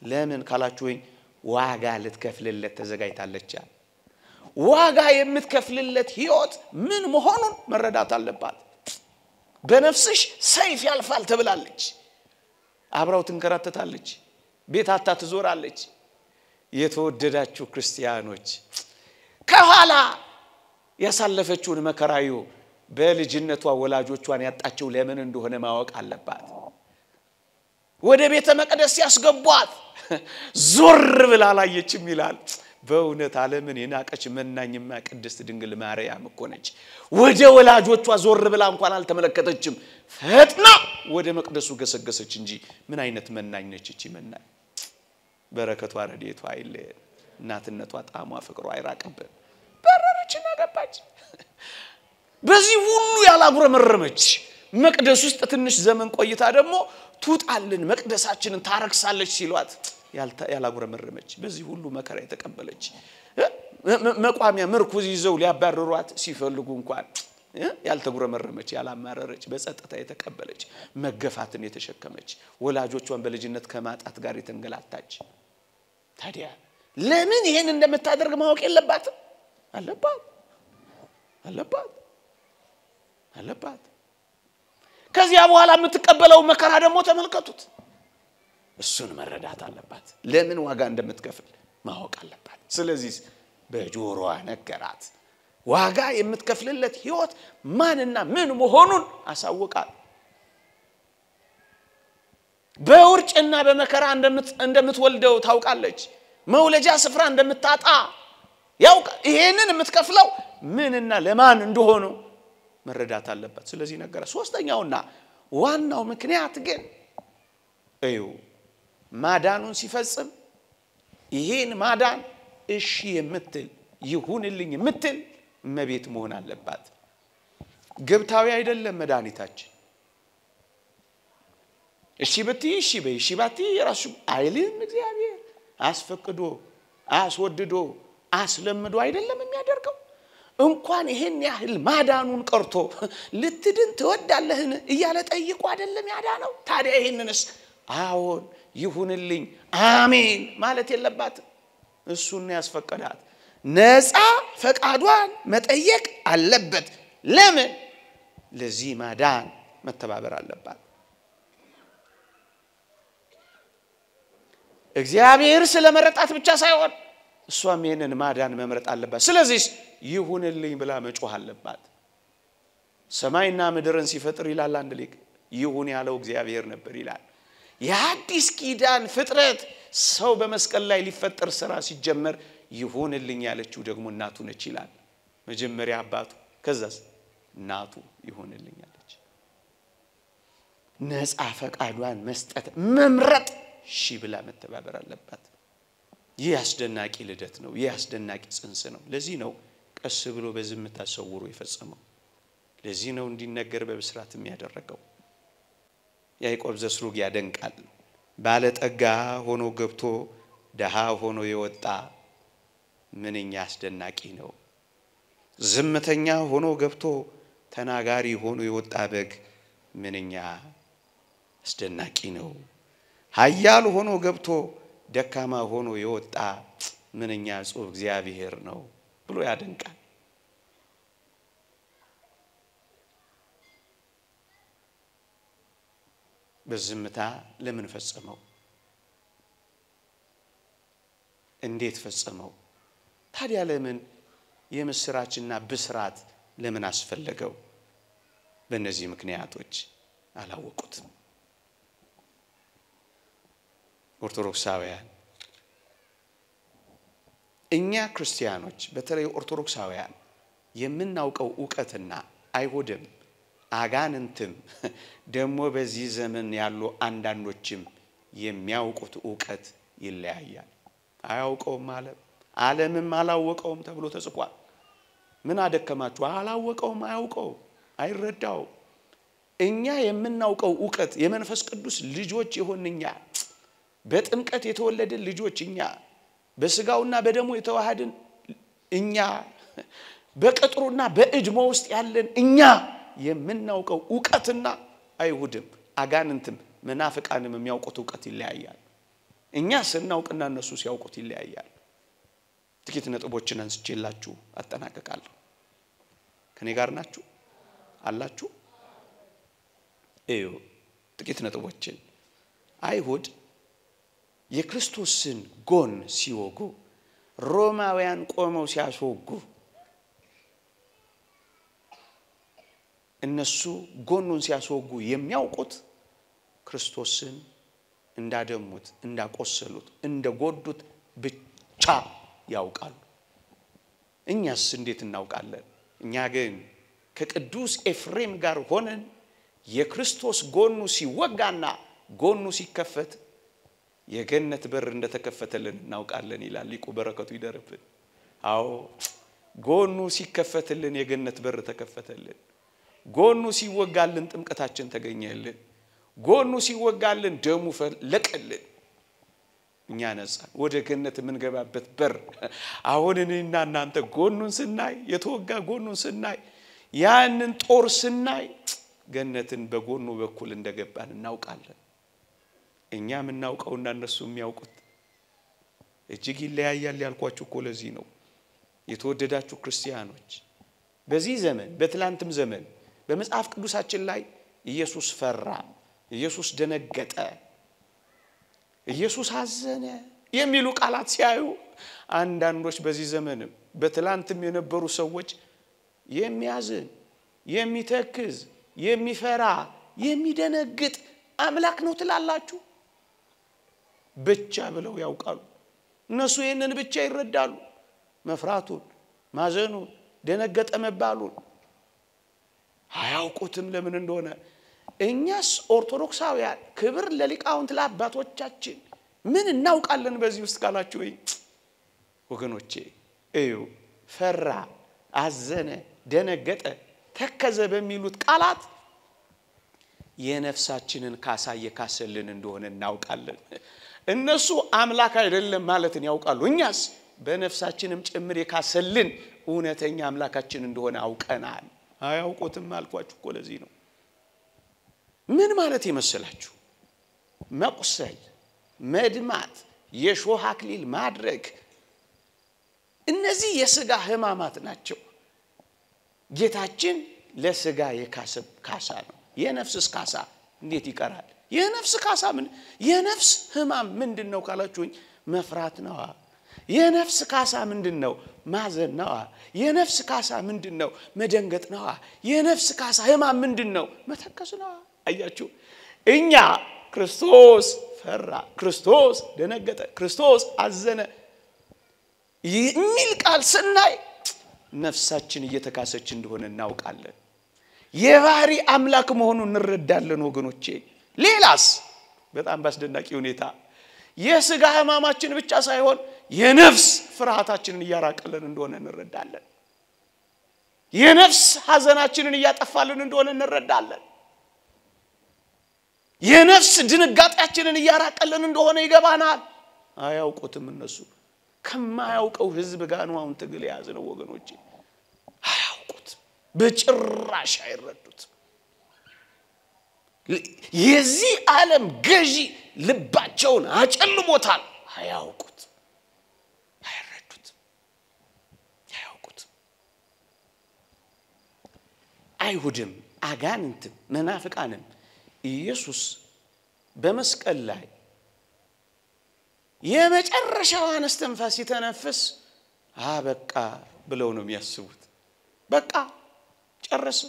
ለምን ካላችሁኝ ዋጋ ልትከፍልለት ተዘጋጅታለች ዋጋ የምትከፍልለት ህይወት ምን መሆኑን መረዳት አለባት በነፍስሽ ሰይፍ ያልፋል ተብላለች አብራው ትንከራተታለች ቤታታ ትዞራለች የተወደዳችሁ ክርስቲያኖች ከኋላ ያሳለፈችውን መከራዩ በልጅነቷ ወላጆቿን ያጣቸው ለምን እንደሆነ ማወቅ አለባት ወደ ቤተ መቅደስ ያስገቧት ዞር ብላ ላየችም ይላል በእውነት ዓለምን የናቀች መናኝማ ቅድስት ድንግል ማርያም እኮ ነች ወደ ወላጆቿ ዞር ብላ እንኳን አልተመለከተችም ፈጥና ወደ መቅደሱ ገሰገሰች እንጂ ምን አይነት መናኝ ነች እቺ መናኝ በረከቷ ረድኤቷ አይለ እናትነቷ ጣሟ ፍቅሯ አይራቀበት በረረችና ገባች በዚህ ሁሉ ያላጉረመረመች መቅደስ ውስጥ ትንሽ ዘመን ቆይታ ደግሞ ቱጣልን መቅደሳችንን ታረክሳለች ሲሏት ያላጉረመረመች በዚህ ሁሉ መከራ የተቀበለች መቋሚያ ምርኩዝ ይዘው ሊያባረሯት ሲፈልጉ እንኳን ያልተጉረመረመች ያላማረረች በጸጥታ የተቀበለች መገፋትን የተሸከመች ወላጆቿን በልጅነት ከማጣት ጋር የተንገላታች ታዲያ ለምን ይሄን እንደምታደርግ ማወቅ የለባትም አለባት ከዚያ በኋላ የምትቀበለው መከራ ደግሞ ተመልከቱት እሱን መረዳት አለባት ለምን ዋጋ እንደምትከፍል ማወቅ አለባት ስለዚህ በጆሮዋ ነገራት ዋጋ የምትከፍልለት ህይወት ማንና ምን መሆኑን አሳውቃል በውርጭና በመከራ እንደምትወልደው ታውቃለች መውለጃ ስፍራ እንደምታጣ ያውቃል ይሄንን የምትከፍለው ምንና ለማን እንደሆነ መረዳት አለባት ስለዚህ ነገራ ሶስተኛውና ዋናው ምክንያት ግን ማዳኑን ሲፈጽም ይሄን ማዳን እሺ የምትል ይሁንልኝ የምትል እመቤት መሆን አለባት ግብታዊ አይደለም መዳኒታችን እሺ በትይ እሺ በይ እሺ ባትይ የራሱ አይልም እግዚአብሔር አስፈቅዶ አስወድዶ አስለምዶ አይደለም የሚያደርገው እንኳን ይሄን ያህል ማዳኑን ቀርቶ ልትድን ትወዳለህን እያለ ጠይቆ አይደለም ያዳነው ታዲያ ይሄንንስ አዎን ይሁንልኝ አሜን ማለት የለባትም እሱን ያስፈቀዳት ነፃ ፈቃዷን መጠየቅ አለበት ለምን ለዚህ ማዳን መተባበር አለባት እግዚአብሔር ስለመረጣት ብቻ ሳይሆን እሷም ይሄንን ማዳን መምረጥ አለባት ስለዚህ ይሁንልኝ ብላ መጮህ አለባት ሰማይና ምድርን ሲፈጥር ይላል አንድ ሊቅ ይሁን ያለው እግዚአብሔር ነበር ይላል የአዲስ ኪዳን ፍጥረት ሰው በመስቀል ላይ ሊፈጠር ስራ ሲጀመር ይሁንልኝ ያለችው ደግሞ እናቱ ነች ይላል መጀመሪያ አባቱ ከዛስ እናቱ ይሁንልኝ አለች ነፃ ፈቃዷን መስጠት መምረጥ እሺ ብላ መተባበር አለባት ይህ አስደናቂ ልደት ነው ይህ አስደናቂ ጽንስ ነው ለዚህ ነው ቀስ ብሎ በዝምታ ሰውሮ የፈጸመው ለዚህ ነው እንዲነገር በብስራት የሚያደርገው ያዕቆብ ዘስሩግ ያደንቃል ባለጠጋ ሆኖ ገብቶ ደሃ ሆኖ የወጣ ምንኛ አስደናቂ ነው ዝምተኛ ሆኖ ገብቶ ተናጋሪ ሆኖ የወጣ በግ ምንኛ አስደናቂ ነው ኃያል ሆኖ ገብቶ ደካማ ሆኖ የወጣ ምንኛ ጽሑፍ እግዚአብሔር ነው ብሎ ያደንቃል በዝምታ ለምን ፈጸመው እንዴት ፈጸመው ታዲያ ለምን የምስራችንና ብስራት ለምን አስፈለገው በእነዚህ ምክንያቶች አላወቁትም ኦርቶዶክሳውያን እኛ ክርስቲያኖች በተለይ ኦርቶዶክሳውያን የምናውቀው ዕውቀትና አይሁድም አጋንንትም ደሞ በዚህ ዘመን ያሉ አንዳንዶችም የሚያውቁት ዕውቀት ይለያያል አያውቀውም ዓለምም አላወቀውም ተብሎ ተጽፏል ምን አደከማችሁ አላወቀውም አያውቀው አይረዳው እኛ የምናውቀው ዕውቀት የመንፈስ ቅዱስ ልጆች ይሆንኛ በጥምቀት የተወለደ ልጆች እኛ በስጋውና በደሙ የተዋሃድን እኛ በቅጥሩና በእድሞ ውስጥ ያለን እኛ የምናውቀው ዕውቀትና አይሁድም አጋንንትም መናፍቃንም የሚያውቁት ዕውቀት ይለያያል እኛ ስናውቅና እነሱ ሲያውቁት ይለያያል ጥቂት ነጥቦችን አንስቼላችሁ አጠናቀቃለሁ ከኔ ጋር ናችሁ አላችሁ ጥቂት ነጥቦችን አይሁድ የክርስቶስን ጎን ሲወጉ ሮማውያን ቆመው ሲያስወጉ እነሱ ጎኑን ሲያስወጉ የሚያውቁት ክርስቶስን እንዳደሙት እንዳቆሰሉት እንደጎዱት ብቻ ያውቃሉ እኛስ እንዴት እናውቃለን እኛ ግን ከቅዱስ ኤፍሬም ጋር ሆነን የክርስቶስ ጎኑ ሲወጋና ጎኑ ሲከፈት የገነት በር እንደተከፈተልን እናውቃለን ይላል ሊቁ በረከቱ ይደርብን አዎ ጎኑ ሲከፈትልን የገነት በር ተከፈተልን ጎኑ ሲወጋልን ጥምቀታችን ተገኘልን ጎኑ ሲወጋልን ደሙ ፈለቀልን እኛ ነፃ ወደ ገነት የምንገባበት በር አሁን እኔና እናንተ ጎኑን ስናይ የተወጋ ጎኑን ስናይ ያንን ጦር ስናይ ገነትን በጎኑ በኩል እንደገባን እናውቃለን። እኛም እናውቀውና እነሱ የሚያውቁት እጅግ ይለያያል ያልኳችሁ እኮ ለዚህ ነው። የተወደዳችሁ ክርስቲያኖች በዚህ ዘመን በትላንትም ዘመን በመጽሐፍ ቅዱሳችን ላይ ኢየሱስ ፈራ፣ ኢየሱስ ደነገጠ፣ ኢየሱስ አዘነ የሚሉ ቃላት ሲያዩ አንዳንዶች በዚህ ዘመንም በትላንትም የነበሩ ሰዎች የሚያዝን የሚተክዝ የሚፈራ የሚደነግጥ አምላክ ነው ትላላችሁ ብቻ ብለው ያውቃሉ። እነሱ ይሄንን ብቻ ይረዳሉ። መፍራቱን ማዘኑን ደነገጠ መባሉን አያውቁትም ለምን እንደሆነ። እኛስ ኦርቶዶክሳውያን ክብር ለሊቃውንት ለአባቶቻችን ምን እናውቃለን በዚህ ውስጥ ካላችሁ ወገኖቼ እዩ ፈራ አዘነ ደነገጠ ተከዘ በሚሉት ቃላት የነፍሳችንን ካሳ የካሰልን እንደሆነ እናውቃለን። እነሱ አምላክ አይደለም ማለትን ያውቃሉ። እኛስ በነፍሳችንም ጭምር የካሰልን እውነተኛ አምላካችን እንደሆነ አውቀናል። አያውቁትም አልኳችሁ እኮ ለዚህ ነው። ምን ማለት ይመስላችሁ? መቁሰል መድማት የሾህ አክሊል ማድረግ እነዚህ የሥጋ ሕማማት ናቸው። ጌታችን ለሥጋ የካሰብ ካሳ ነው። የነፍስስ ካሳ እንዴት ይቀራል? የነፍስ ካሳ ምን የነፍስ ሕማም ምንድነው ካላችሁኝ መፍራት ነው። የነፍስ ካሳ ምንድነው? ማዘን ነው። የነፍስ ካሳ ምንድነው? መደንገጥ ነው። የነፍስ ካሳ ሕማም ምንድነው? መተከዝ ነው። አያችሁ እኛ ክርስቶስ ፈራ፣ ክርስቶስ ደነገጠ፣ ክርስቶስ አዘነ የሚል ቃል ስናይ ነፍሳችን እየተካሰች እንደሆነ እናውቃለን። የባህሪ አምላክ መሆኑን እንረዳለን ወገኖቼ። ሌላስ በጣም ባስደናቂ ሁኔታ የሥጋ ሕማማችን ብቻ ሳይሆን የነፍስ ፍርሃታችንን እያራቀልን እንደሆነ እንረዳለን። የነፍስ ሐዘናችንን እያጠፋልን እንደሆነ እንረዳለን። የነፍስ ድንጋጤያችንን እያራቀልን እንደሆነ ይገባናል። አያውቁትም እነሱ። ከማያውቀው ሕዝብ ጋር ነው አሁን ትግል ያዝነው ወገኖቼ። አያውቁት በጭራሽ አይረዱት። የዚህ ዓለም ገዢ ልባቸውን አጨልሞታል። አያውቁት አይረዱት አያውቁት። አይሁድም አጋንንትም መናፍቃንም ኢየሱስ በመስቀል ላይ የመጨረሻውን እስትንፋስ ሲተነፍስ በቃ ብለው ነው የሚያስቡት። በቃ ጨረሰ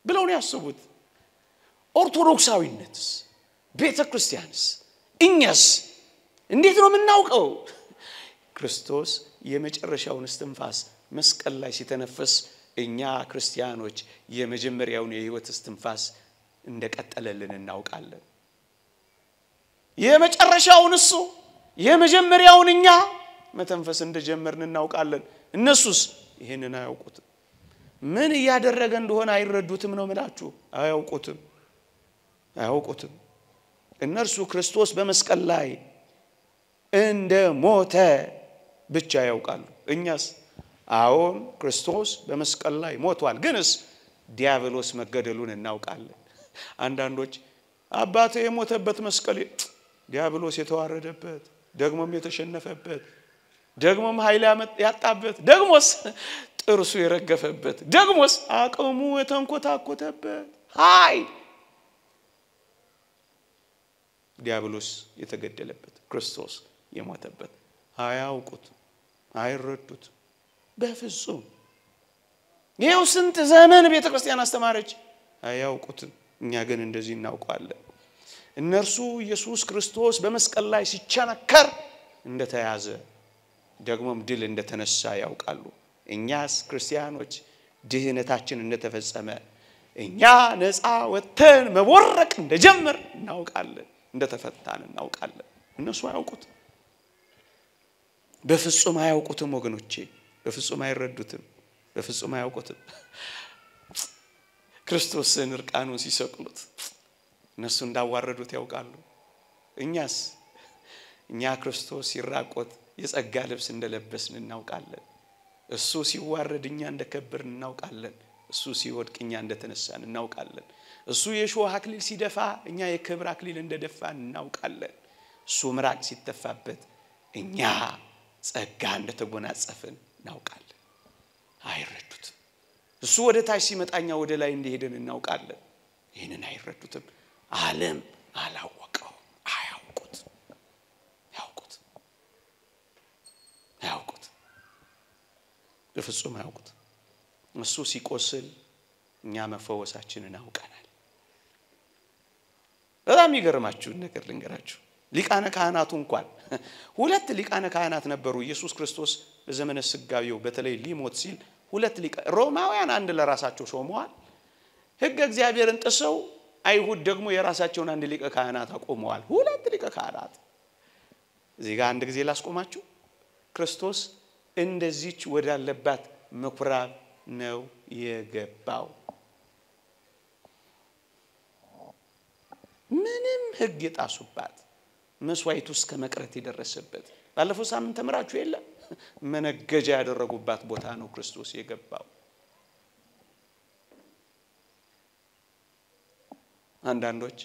ብለው ነው ያስቡት። ኦርቶዶክሳዊነትስ ቤተክርስቲያንስ እኛስ እንዴት ነው የምናውቀው? ክርስቶስ የመጨረሻውን እስትንፋስ መስቀል ላይ ሲተነፍስ እኛ ክርስቲያኖች የመጀመሪያውን የሕይወት እስትንፋስ እንደቀጠለልን እናውቃለን። የመጨረሻውን እሱ የመጀመሪያውን እኛ መተንፈስ እንደጀመርን እናውቃለን። እነሱስ ይሄንን አያውቁትም። ምን ያደረገ እንደሆነ አይረዱትም ነው ማለት አያውቁትም አያውቁትም። እነርሱ ክርስቶስ በመስቀል ላይ እንደ ሞተ ብቻ ያውቃሉ። እኛስ አዎን ክርስቶስ በመስቀል ላይ ሞቷል፣ ግንስ ዲያብሎስ መገደሉን እናውቃለን። አንዳንዶች አባቴ የሞተበት መስቀል ዲያብሎስ የተዋረደበት ደግሞም የተሸነፈበት ደግሞም ኃይል ያጣበት ደግሞስ ጥርሱ የረገፈበት ደግሞስ አቅሙ የተንኮታኮተበት ኃይል ዲያብሎስ የተገደለበት ክርስቶስ የሞተበት አያውቁት አይረዱት በፍጹም። ይሄው ስንት ዘመን ቤተክርስቲያን አስተማረች አያውቁትም። እኛ ግን እንደዚህ እናውቃለን። እነርሱ ኢየሱስ ክርስቶስ በመስቀል ላይ ሲቸነከር እንደተያዘ ደግሞም ድል እንደተነሳ ያውቃሉ። እኛስ ክርስቲያኖች ድህነታችን እንደተፈጸመ እኛ ነፃ ወጥተን መቦረቅ እንደጀመር እናውቃለን፣ እንደተፈታን እናውቃለን። እነሱ አያውቁት በፍጹም አያውቁትም ወገኖቼ፣ በፍጹም አይረዱትም፣ በፍጹም አያውቁትም። ክርስቶስን እርቃኑን ሲሰቅሉት እነሱ እንዳዋረዱት ያውቃሉ። እኛስ እኛ ክርስቶስ ሲራቆት የጸጋ ልብስ እንደለበስን እናውቃለን። እሱ ሲዋረድ እኛ እንደከበርን እናውቃለን። እሱ ሲወድቅ እኛ እንደተነሳን እናውቃለን። እሱ የሾህ አክሊል ሲደፋ እኛ የክብር አክሊል እንደደፋን እናውቃለን። እሱ ምራቅ ሲተፋበት እኛ ጸጋ እንደተጎናጸፍን እናውቃለን። አይረዱትም። እሱ ወደ ታች ሲመጣኛ ወደ ላይ እንደሄደን እናውቃለን። ይሄንን አይረዱትም። ዓለም አላወቀው። አያውቁት። በፍጹም አያውቁት። እሱ ሲቆስል እኛ መፈወሳችንን አውቀናል። በጣም ይገርማችሁ ነገር ልንገራችሁ። ሊቃነ ካህናቱ እንኳን ሁለት ሊቃነ ካህናት ነበሩ። ኢየሱስ ክርስቶስ በዘመነ ስጋዌው በተለይ ሊሞት ሲል ሁለት ሮማውያን አንድ ለራሳቸው ሾመዋል። ሕግ እግዚአብሔርን ጥሰው አይሁድ ደግሞ የራሳቸውን አንድ ሊቀ ካህናት አቆመዋል። ሁለት ሊቀ ካህናት። እዚህ ጋር አንድ ጊዜ ላስቆማችሁ። ክርስቶስ እንደዚች ወዳለባት ምኩራብ ነው የገባው። ምንም ሕግ የጣሱባት መስዋዕት ውስጥ ከመቅረት የደረሰበት ባለፈው ሳምንት ተምራችሁ የለ መነገጃ ያደረጉባት ቦታ ነው ክርስቶስ የገባው። አንዳንዶች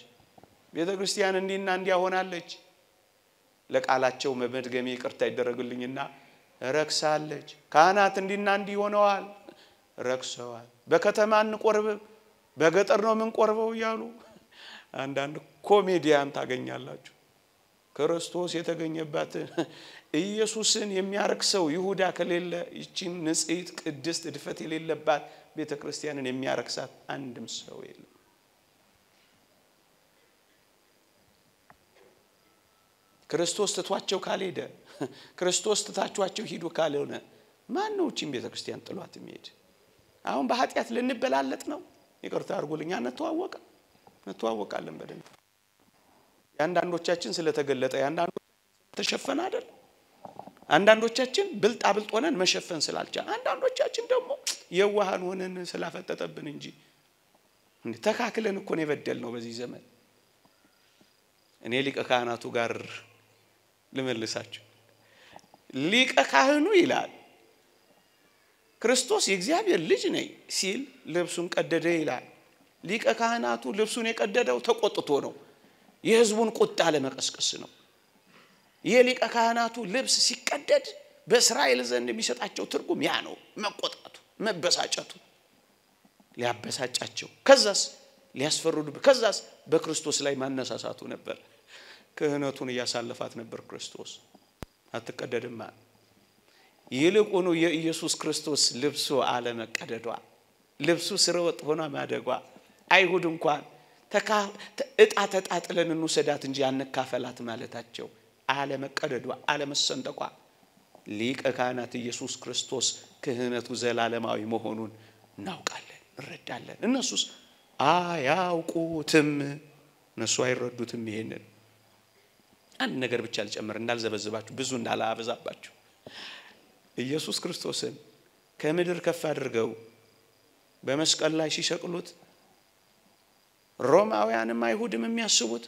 ቤተክርስቲያን እንዲና እንዲያ ሆናለች ለቃላቸው መመድገሜ ይቅርታ ይደረግልኝና ረክሳለች። ካህናት እንዲና እንዲ ሆነዋል፣ ረክሰዋል። በከተማ እንቆርብ በገጠር ነው ምን ቆርበው ይያሉ አንዳንድ ኮሜዲያን ታገኛላችሁ። ክርስቶስ የተገኘባት ኢየሱስን የሚያረክሰው ይሁዳ ከሌለ ይቺን ንጽሕት ቅድስት ድፈት የሌለባት ቤተክርስቲያንን የሚያረክሳት አንድም ሰው የለም። ክርስቶስ ተቷቸው ካልሄደ ክርስቶስ ተታቿቸው ሂዱ ካልሆነ ማን ነው እቺን ቤተክርስቲያን ጥሏት የሚሄድ? አሁን በኃጢያት ልንበላለጥ ነው? ይቅርታ አድርጉልኝ። እንተዋወቃለን በደንብ። ያንዳንዶቻችን ስለተገለጠ ያንዳንዶቻችን ተሸፈነ አይደል? አንዳንዶቻችን ብልጣ ብልጥ ሆነን መሸፈን ስላልቻለ አንዳንዶቻችን ደግሞ የዋሃን ሆነን ስላፈጠጠብን እንጂ ተካክለን እኮ ነው የበደልነው በዚህ ዘመን። እኔ ሊቀ ካህናቱ ጋር ልመልሳችሁ። ሊቀ ካህኑ ይላል ክርስቶስ የእግዚአብሔር ልጅ ነኝ ሲል ልብሱን ቀደደ ይላል። ሊቀ ካህናቱ ልብሱን የቀደደው ተቆጥቶ ነው። የሕዝቡን ቁጣ ለመቀስቀስ ነው። የሊቀ ካህናቱ ልብስ ሲቀደድ በእስራኤል ዘንድ የሚሰጣቸው ትርጉም ያ ነው። መቆጣቱ፣ መበሳጨቱ ሊያበሳጫቸው ከዛስ ሊያስፈርዱ ከዛስ በክርስቶስ ላይ ማነሳሳቱ ነበር። ክህነቱን ያሳለፋት ነበር ክርስቶስ። አትቀደድማ። ይልቁኑ የኢየሱስ ክርስቶስ ልብሱ አለ መቀደዷ ልብሱ ስረወጥ ሆና ማደጓ አይሁድ እንኳን እጣ ተጣጥለን እንውሰዳት እንጂ አንካፈላት ማለታቸው አለ መቀደዷ አለ መሰንጠቋ ሊቀ ካህናት ኢየሱስ ክርስቶስ ክህነቱ ዘላለማዊ መሆኑን እናውቃለን እንረዳለን። እነሱስ አያውቁትም። እነሱ አይረዱትም። ይሄንን አንድ ነገር ብቻ ልጨምር እንዳልዘበዝባችሁ ብዙ እንዳላበዛባችሁ። ኢየሱስ ክርስቶስን ከምድር ከፍ አድርገው በመስቀል ላይ ሲሰቅሉት ሮማውያንም አይሁድም የሚያስቡት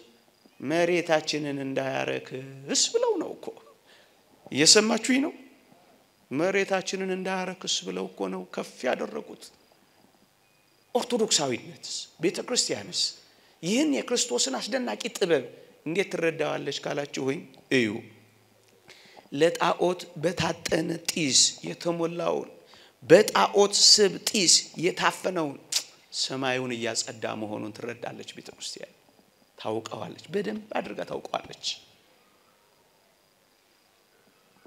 መሬታችንን እንዳያረክስ ብለው ነው እኮ። እየሰማችሁኝ ነው? መሬታችንን እንዳያረክስ ብለው እኮ ነው ከፍ ያደረጉት። ኦርቶዶክሳዊነትስ ቤተክርስቲያንስ ይህን የክርስቶስን አስደናቂ ጥበብ እንዴት ትረዳዋለች ካላችሁኝ እዩ። ለጣዖት በታጠነ ጢስ የተሞላውን በጣዖት ስብ ጢስ የታፈነውን ሰማዩን እያጸዳ መሆኑን ትረዳለች ቤተክርስቲያን። ታውቀዋለች፣ በደንብ አድርጋ ታውቀዋለች።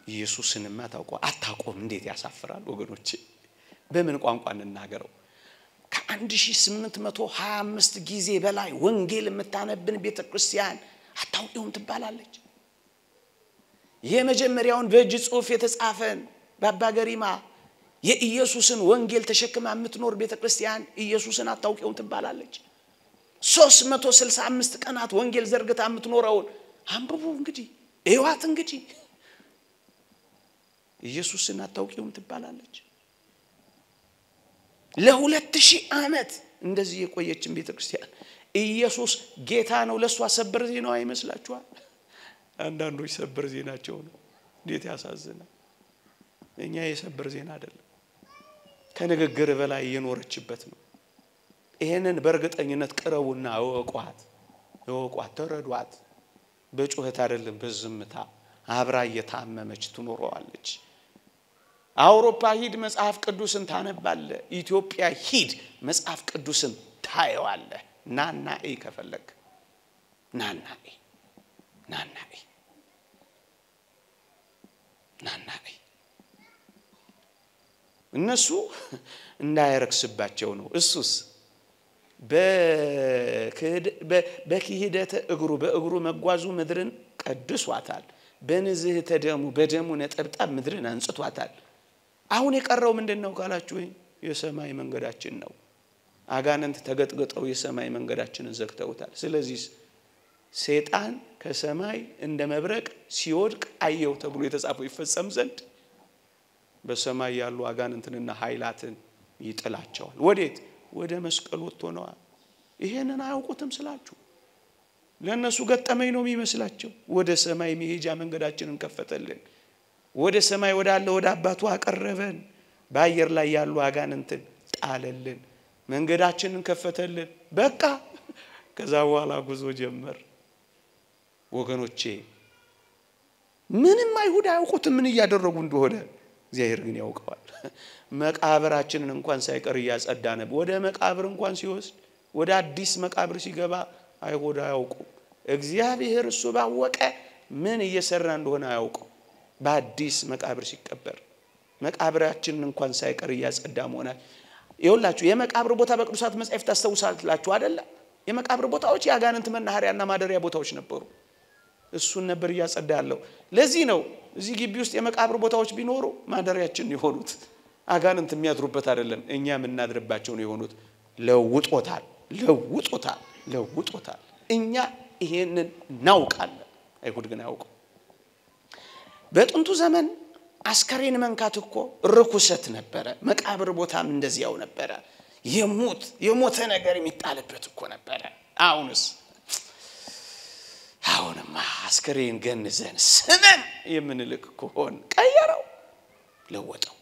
ኢየሱስንማ አታውቀውም። እንዴት ያሳፍራል ወገኖቼ። በምን ቋንቋ እንናገረው? ከ1825 ጊዜ በላይ ወንጌል የምታነብን ቤተክርስቲያን አታውቂውም ትባላለች። የመጀመሪያውን በእጅ ጽሑፍ የተጻፈን በአባ ገሪማ የኢየሱስን ወንጌል ተሸክማ የምትኖር ቤተክርስቲያን ኢየሱስን አታውቂውም ትባላለች። 365 ቀናት ወንጌል ዘርግታ የምትኖረውን አንብቡ እንግዲህ እዩዋት እንግዲህ ኢየሱስን አታውቂውም ትባላለች። ለ2000 ዓመት እንደዚህ የቆየችን ቤተክርስቲያን ኢየሱስ ጌታ ነው ለሷ ሰበር ዜናው አይመስላችኋል? አንዳንዶች ሰበር ዜናቸው ነው። እንዴት ያሳዝናል። እኛ የሰበር ዜና አይደለም ከንግግር በላይ የኖረችበት ነው ይሄንን በእርግጠኝነት ቅረቡና ወቋት ተረዷት በጩኸት አይደለም በዝምታ አብራ እየታመመች ትኖረዋለች አውሮፓ ሂድ መጽሐፍ ቅዱስን ታነባለ ኢትዮጵያ ሂድ መጽሐፍ ቅዱስን ታየዋለ ናና ከፈለክ ናና እነሱ እንዳይረክስባቸው ነው እሱስ በክህደተ በእግሩ መጓዙ ምድርን ቀድሷታል በንዝህተ ደሙ በደሙ ነጠብጣብ ምድርን አንጽቷታል አሁን የቀረው ምንድነው ካላችሁ የሰማይ መንገዳችን ነው አጋንንት ተገጥገጠው የሰማይ መንገዳችንን ዘግተውታል ስለዚህ ሰይጣን ከሰማይ እንደ መብረቅ ሲወድቅ አየው ተብሎ የተጻፈው ይፈጸም ዘንድ በሰማይ ያሉ አጋንንትንና ኃይላትን ይጥላቸዋል ወዴት ወደ መስቀል ወጥቶ ነው ይሄንን አያውቁትም ስላችሁ ለነሱ ገጠመኝ ነው የሚመስላቸው ወደ ሰማይ መሄጃ መንገዳችንን ከፈተልን ወደ ሰማይ ወዳለው ወደ አባቱ አቀረበን በአየር ላይ ያሉ አጋንንትን ጣለልን መንገዳችንን ከፈተልን በቃ ከዛ በኋላ ጉዞ ጀመር ወገኖቼ ምንም አይሁድ አያውቁትም ምን ያደረጉ እንደሆነ እግዚአብሔር ግን ያውቀዋል መቃብራችንን እንኳን ሳይቀር ያጸዳነ ወደ መቃብር እንኳን ሲወስድ ወደ አዲስ መቃብር ሲገባ አይሁድ አያውቁ እግዚአብሔር እሱ ባወቀ ምን እየሰራ እንደሆነ አያውቁ በአዲስ መቃብር ሲቀበር መቃብራችንን እንኳን ሳይቀር ያጸዳ መሆናል ይኸውላችሁ የመቃብር ቦታ በቅዱሳት መጻሕፍት ታስተውሳላችሁ አይደለ የመቃብር ቦታዎች ያጋንንት መናኸሪያና ማደሪያ ቦታዎች ነበሩ እሱን ነበር ያጸዳ ያለው ለዚህ ነው እዚህ ግቢ ውስጥ የመቃብር ቦታዎች ቢኖሩ ማደሪያችን ይሆኑት አጋንንት የሚያድሩበት አይደለም እኛ ምናድርባቸው ነው ይሆኑት ለውጦታል እኛ ይሄንን እናውቃለን አይሁድ ግን አያውቁ በጥንቱ ዘመን አስከሬን መንካት እኮ ርኩሰት ነበረ መቃብር ቦታም እንደዚያው ነበረ የሞተ ነገር የሚጣልበት እኮ ነበረ አሁንማ አስከሬን ገንዘን ስመን የምንልክ ከሆነ ቀየረው ለወጠው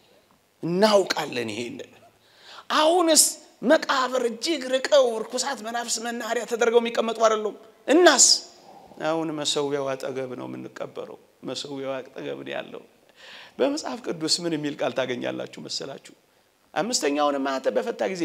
እናውቃለን ይሄንን አሁንስ መቃብር እጅግ ርቀው ርኩሳት መናፍስ መናኸሪያ ተደርገው የሚቀመጡ አይደሉም እናስ አሁን መሰዊያው አጠገብ ነው የምንቀበረው መሰዊያው አጠገብ ያለው በመጽሐፍ ቅዱስ ምን የሚል ቃል ታገኛላችሁ መሰላችሁ አምስተኛውን ማህተም በፈታ ጊዜ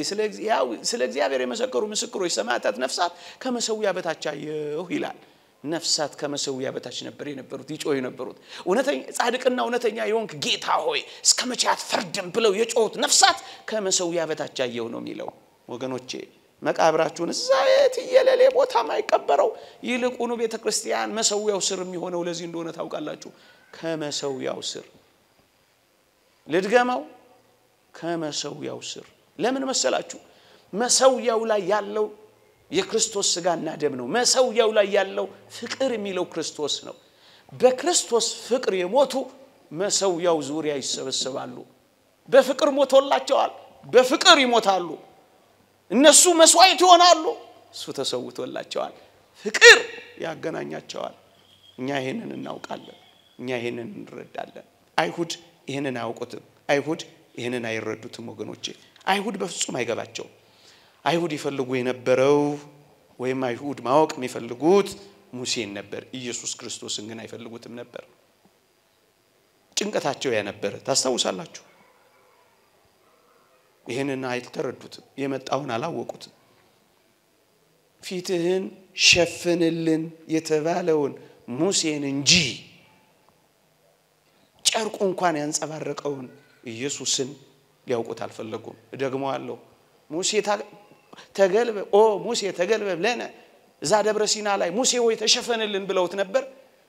ስለ እግዚአብሔር የመሰከሩ ምስክሮች ሰማዕታት ነፍሳት ከመሰዊያ በታች አየሁ ይላል ነፍሳት ከመሰዊያ በታች ነበር የነበሩት ይጮሁ የነበሩት እውነተኛ ጻድቅና እውነተኛ የሆንክ ጌታ ሆይ እስከመቼ አትፈርድም ብለው የጮሁት ነፍሳት ከመሰዊያ በታች አየሁ ነው የሚለው ወገኖቼ መቃብራችሁን ዛይት የለሌ ቦታ ማይቀበረው ይልቁኑ ቤተክርስቲያን መሰዊያው ስር የሚሆነው ለዚህ እንደሆነ ታውቃላችሁ ከመሰዊያው ስር ልድገማው ከመሰዊያው ስር ለምን መሰላችሁ መሰዊያው ላይ ያለው የክርስቶስ ስጋና ደም ነው መሰዊያው ላይ ያለው ፍቅር የሚለው ክርስቶስ ነው በክርስቶስ ፍቅር የሞቱ መሰዊያው ዙሪያ ይሰበሰባሉ በፍቅር ሞቶላቸዋል በፍቅር ይሞታሉ እነሱ መስዋዕት ይሆናሉ እሱ ተሰውቶላቸዋል ፍቅር ያገናኛቸዋል እኛ ይሄንን እናውቃለን እኛ ይሄንን እንረዳለን አይሁድ ይሄንን አያውቁትም አይሁድ ይሄንን አይረዱትም ወገኖቼ አይሁድ በፍጹም አይገባቸው አይሁድ ይፈልጉ የነበረው ወይም አይሁድ ማወቅ የሚፈልጉት ሙሴን ነበር ኢየሱስ ክርስቶስን ግን አይፈልጉትም ነበር ጭንቀታቸው ያ ነበር ታስተውሳላችሁ ይሄንን አይተረዱትም የመጣውን አላወቁትም ፊትህን ሸፍንልን የተባለውን ሙሴን እንጂ ጨርቁ እንኳን ያንጸባረቀውን ኢየሱስን ሊያውቁት አልፈለጉም ደግሞ አለው ሙሴ ተገልበብ ለነ እዛ ደብረ ሲና ላይ ሙሴ ሆይ ተሸፈንልን ብለውት ነበር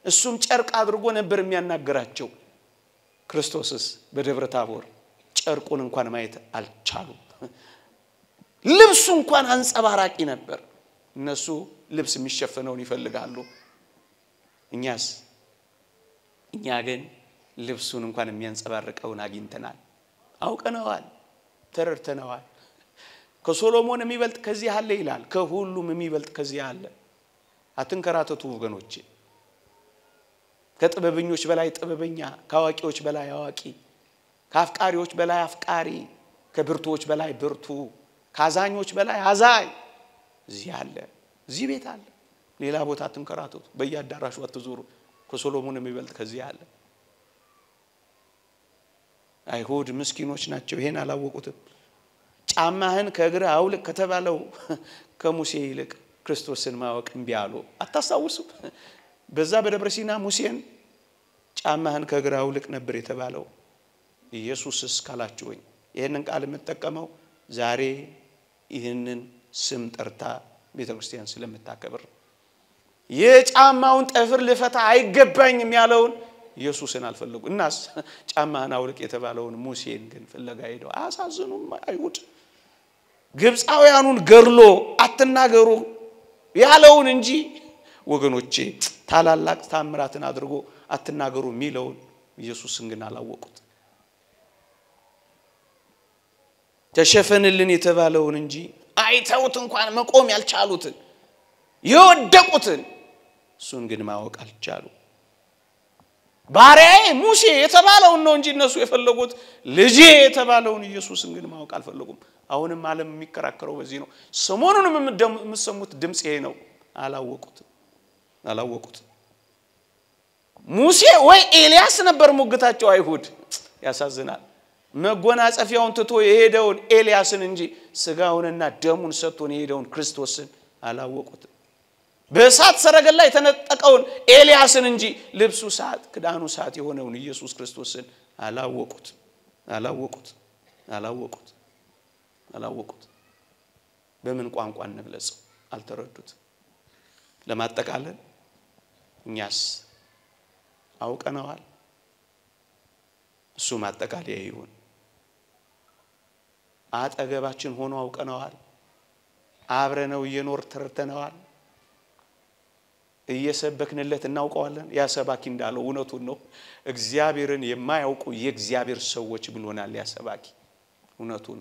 እሱም ጨርቅ አድርጎ ነበር የሚያናገራቸው ክርስቶስስ በደብረ ታቦር ጨርቁን እንኳን ማየት አልቻሉም ልብሱ እንኳን አንጸባራቂ ነበር እነሱ ልብስ የሚሸፈነውን ይፈልጋሉ እኛ ግን ልብሱን እንኳን የሚያንጸባርቀውን አግኝተናል አውቀነዋል ተረድተነዋል ከሶሎሞን የሚበልጥ ከዚህ አለ ይላል ከሁሉም የሚበልጥ ከዚህ አለ አትንከራተቱ ወገኖቼ ከጥበበኞች በላይ ጥበበኛ ካዋቂዎች በላይ አዋቂ ከአፍቃሪዎች በላይ አፍቃሪ ከብርቱዎች በላይ ብርቱ ካዛኞች በላይ አዛኝ እዚህ አለ እዚህ ቤት አለ ሌላ ቦታ አትንከራተቱ በየአዳራሹ አትዞሩ ከሶሎሞን የሚበልጥ ከዚህ አለ አይሁድ ምስኪኖች ናቸው ይሄን አላወቁትም ጫማህን ከእግር አውልቅ ከተባለው ከሙሴ ይልቅ ክርስቶስን ማወቅ እንቢ አሉ አታሳውሱ በዛ በደብረ ሲና ሙሴን ጫማህን ከእግር አውልቅ ነበር የተባለው ኢየሱስስ ካላችሁኝ ይሄንን ቃል የምትጠቀመው ዛሬ ይሄንን ስም ጠርታ ቤተክርስቲያን ስለምታከብር የጫማውን ጠፍር ልፈታ አይገባኝም ያለውን ኢየሱስን አልፈለጉ እናስ ጫማህን አውልቅ የተባለውን ሙሴን ግን ፍለጋ ሄደው አሳዝኑም አይሁድ ግብፃውያኑን ገርሎ አትናገሩ ያለውን እንጂ ወገኖቼ ታላላቅ ታምራትን አድርጎ አትናገሩ ሚለውን ኢየሱስን ግን አላወቁት ተሸፈንልን የተባለውን እንጂ አይተውት እንኳን መቆም ያልቻሉትን የወደቁትን እሱን ግን ማወቅ አልቻሉ ባሪያዬ ሙሴ የተባለውን ነው እንጂ እነሱ የፈለጉት ልጄ የተባለውን ኢየሱስን ግን ማወቅ አልፈለጉም አሁንም ዓለም የሚከራከረው በዚህ ነው ሰሞኑንም የምትሰሙት ድምጽ ይሄ ነው አላወቁት ሙሴ ወይ ኤልያስ ነበር ሙግታቸው አይሁድ ያሳዝናል መጎናጸፊያውን ትቶ የሄደውን ኤልያስን እንጂ ስጋውንና ደሙን ሰጥቶን የሄደውን ክርስቶስን አላወቁት በእሳት ሰረገላ የተነጠቀውን ኤልያስን እንጂ ልብሱ ሰዓት ክዳኑ ሰዓት የሆነውን ኢየሱስ ክርስቶስን አላወቁት በምን ቋንቋ እንግለጽ አልተረዱት ለማጠቃለል እኛስ አውቀናል እሱ ማጠቃለያ ይሁን አጠገባችን ሆኖ አውቀናል አብረነው የኖር ተርተናል እየሰበክንለት እናውቀዋለን ያ ሰባኪ እንዳለው እውነቱን ነው እግዚአብሔርን የማያውቁ የእግዚአብሔር ሰዎች ብሎናል ያ ሰባኪ እውነቱን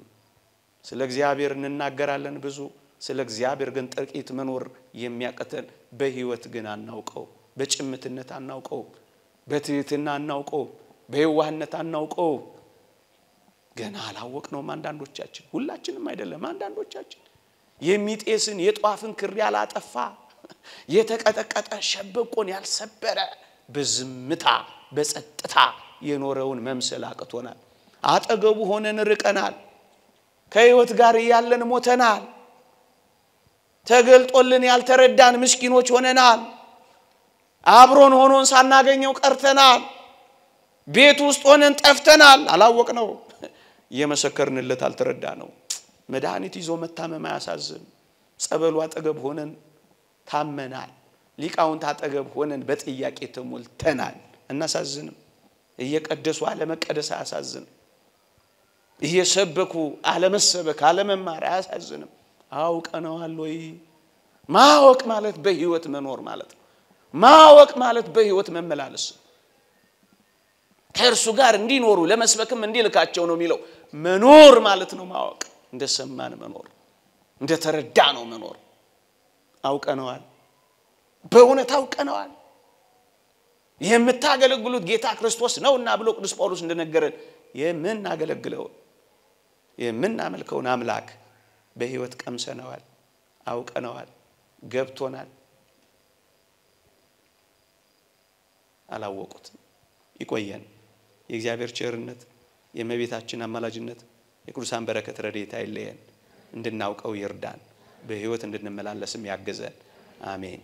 ስለ እግዚአብሔር እንናገራለን ብዙ ስለ እግዚአብሔር ግን ጥቂት መኖር የሚያቀተን በህይወት ግን አናውቀው በጭምትነት አናውቀው በትህትና አናውቀው በየዋህነት አናውቀው ገና አላወቅነውም አንዳንዶቻችን ሁላችንም አይደለም አንዳንዶቻችን የሚጤስን የጧፍን ክር ያላጠፋ የተቀጠቀጠ ሸበቆን ያልሰበረ በዝምታ በጸጥታ የኖረውን መምሰል አቅቶናል አጠገቡ ሆነን ርቀናል ከህይወት ጋር ያለን ሞተናል ተገልጦልን ያልተረዳን ምስኪኖች ሆነናል አብሮን ሆኖን ሳናገኘው ቀርተናል ቤት ውስጥ ሆነን ጠፍተናል አላወቅነው የመሰከርንለት አልተረዳነው መድኃኒት ይዞ መታመም ያሳዝን ጸበሉ አጠገብ ሆነን ታመናል ሊቃውንት አጠገብ ሆነን በጥያቄ ተሞልተናል እናሳዝንም እየቀደሱ አለመቀደስ ያሳዝን እየሰበኩ አለመሰበክ አለመማር ያሳዝንም አውቀናል ወይ ማወቅ ማለት በህይወት መኖር ማለት ነው ማወቅ ማለት በህይወት መመላለስ ከእርሱ ጋር እንዲኖሩ ለመስበክም እንዲልካቸው ነው የሚለው መኖር ማለት ነው ማወቅ እንደሰማን መኖር እንደተረዳ ነው መኖር አውቀናል በእውነት አውቀናል የምታገለግሉት ጌታ ክርስቶስ ነውና ብሎ ቅዱስ ጳውሎስ እንደነገረን የምናገለግለው የምናመልከውን አምላክ በህይወት ቀምሰናል አውቀናል ገብቶናል አላወቁት ይቆየን የእግዚአብሔር ቸርነት የእመቤታችን አማላጅነት የቅዱሳን በረከት ረድኤት አይለየን እንድናውቀው ይርዳን በህይወት እንድንመላለስም ያገዘን አሜን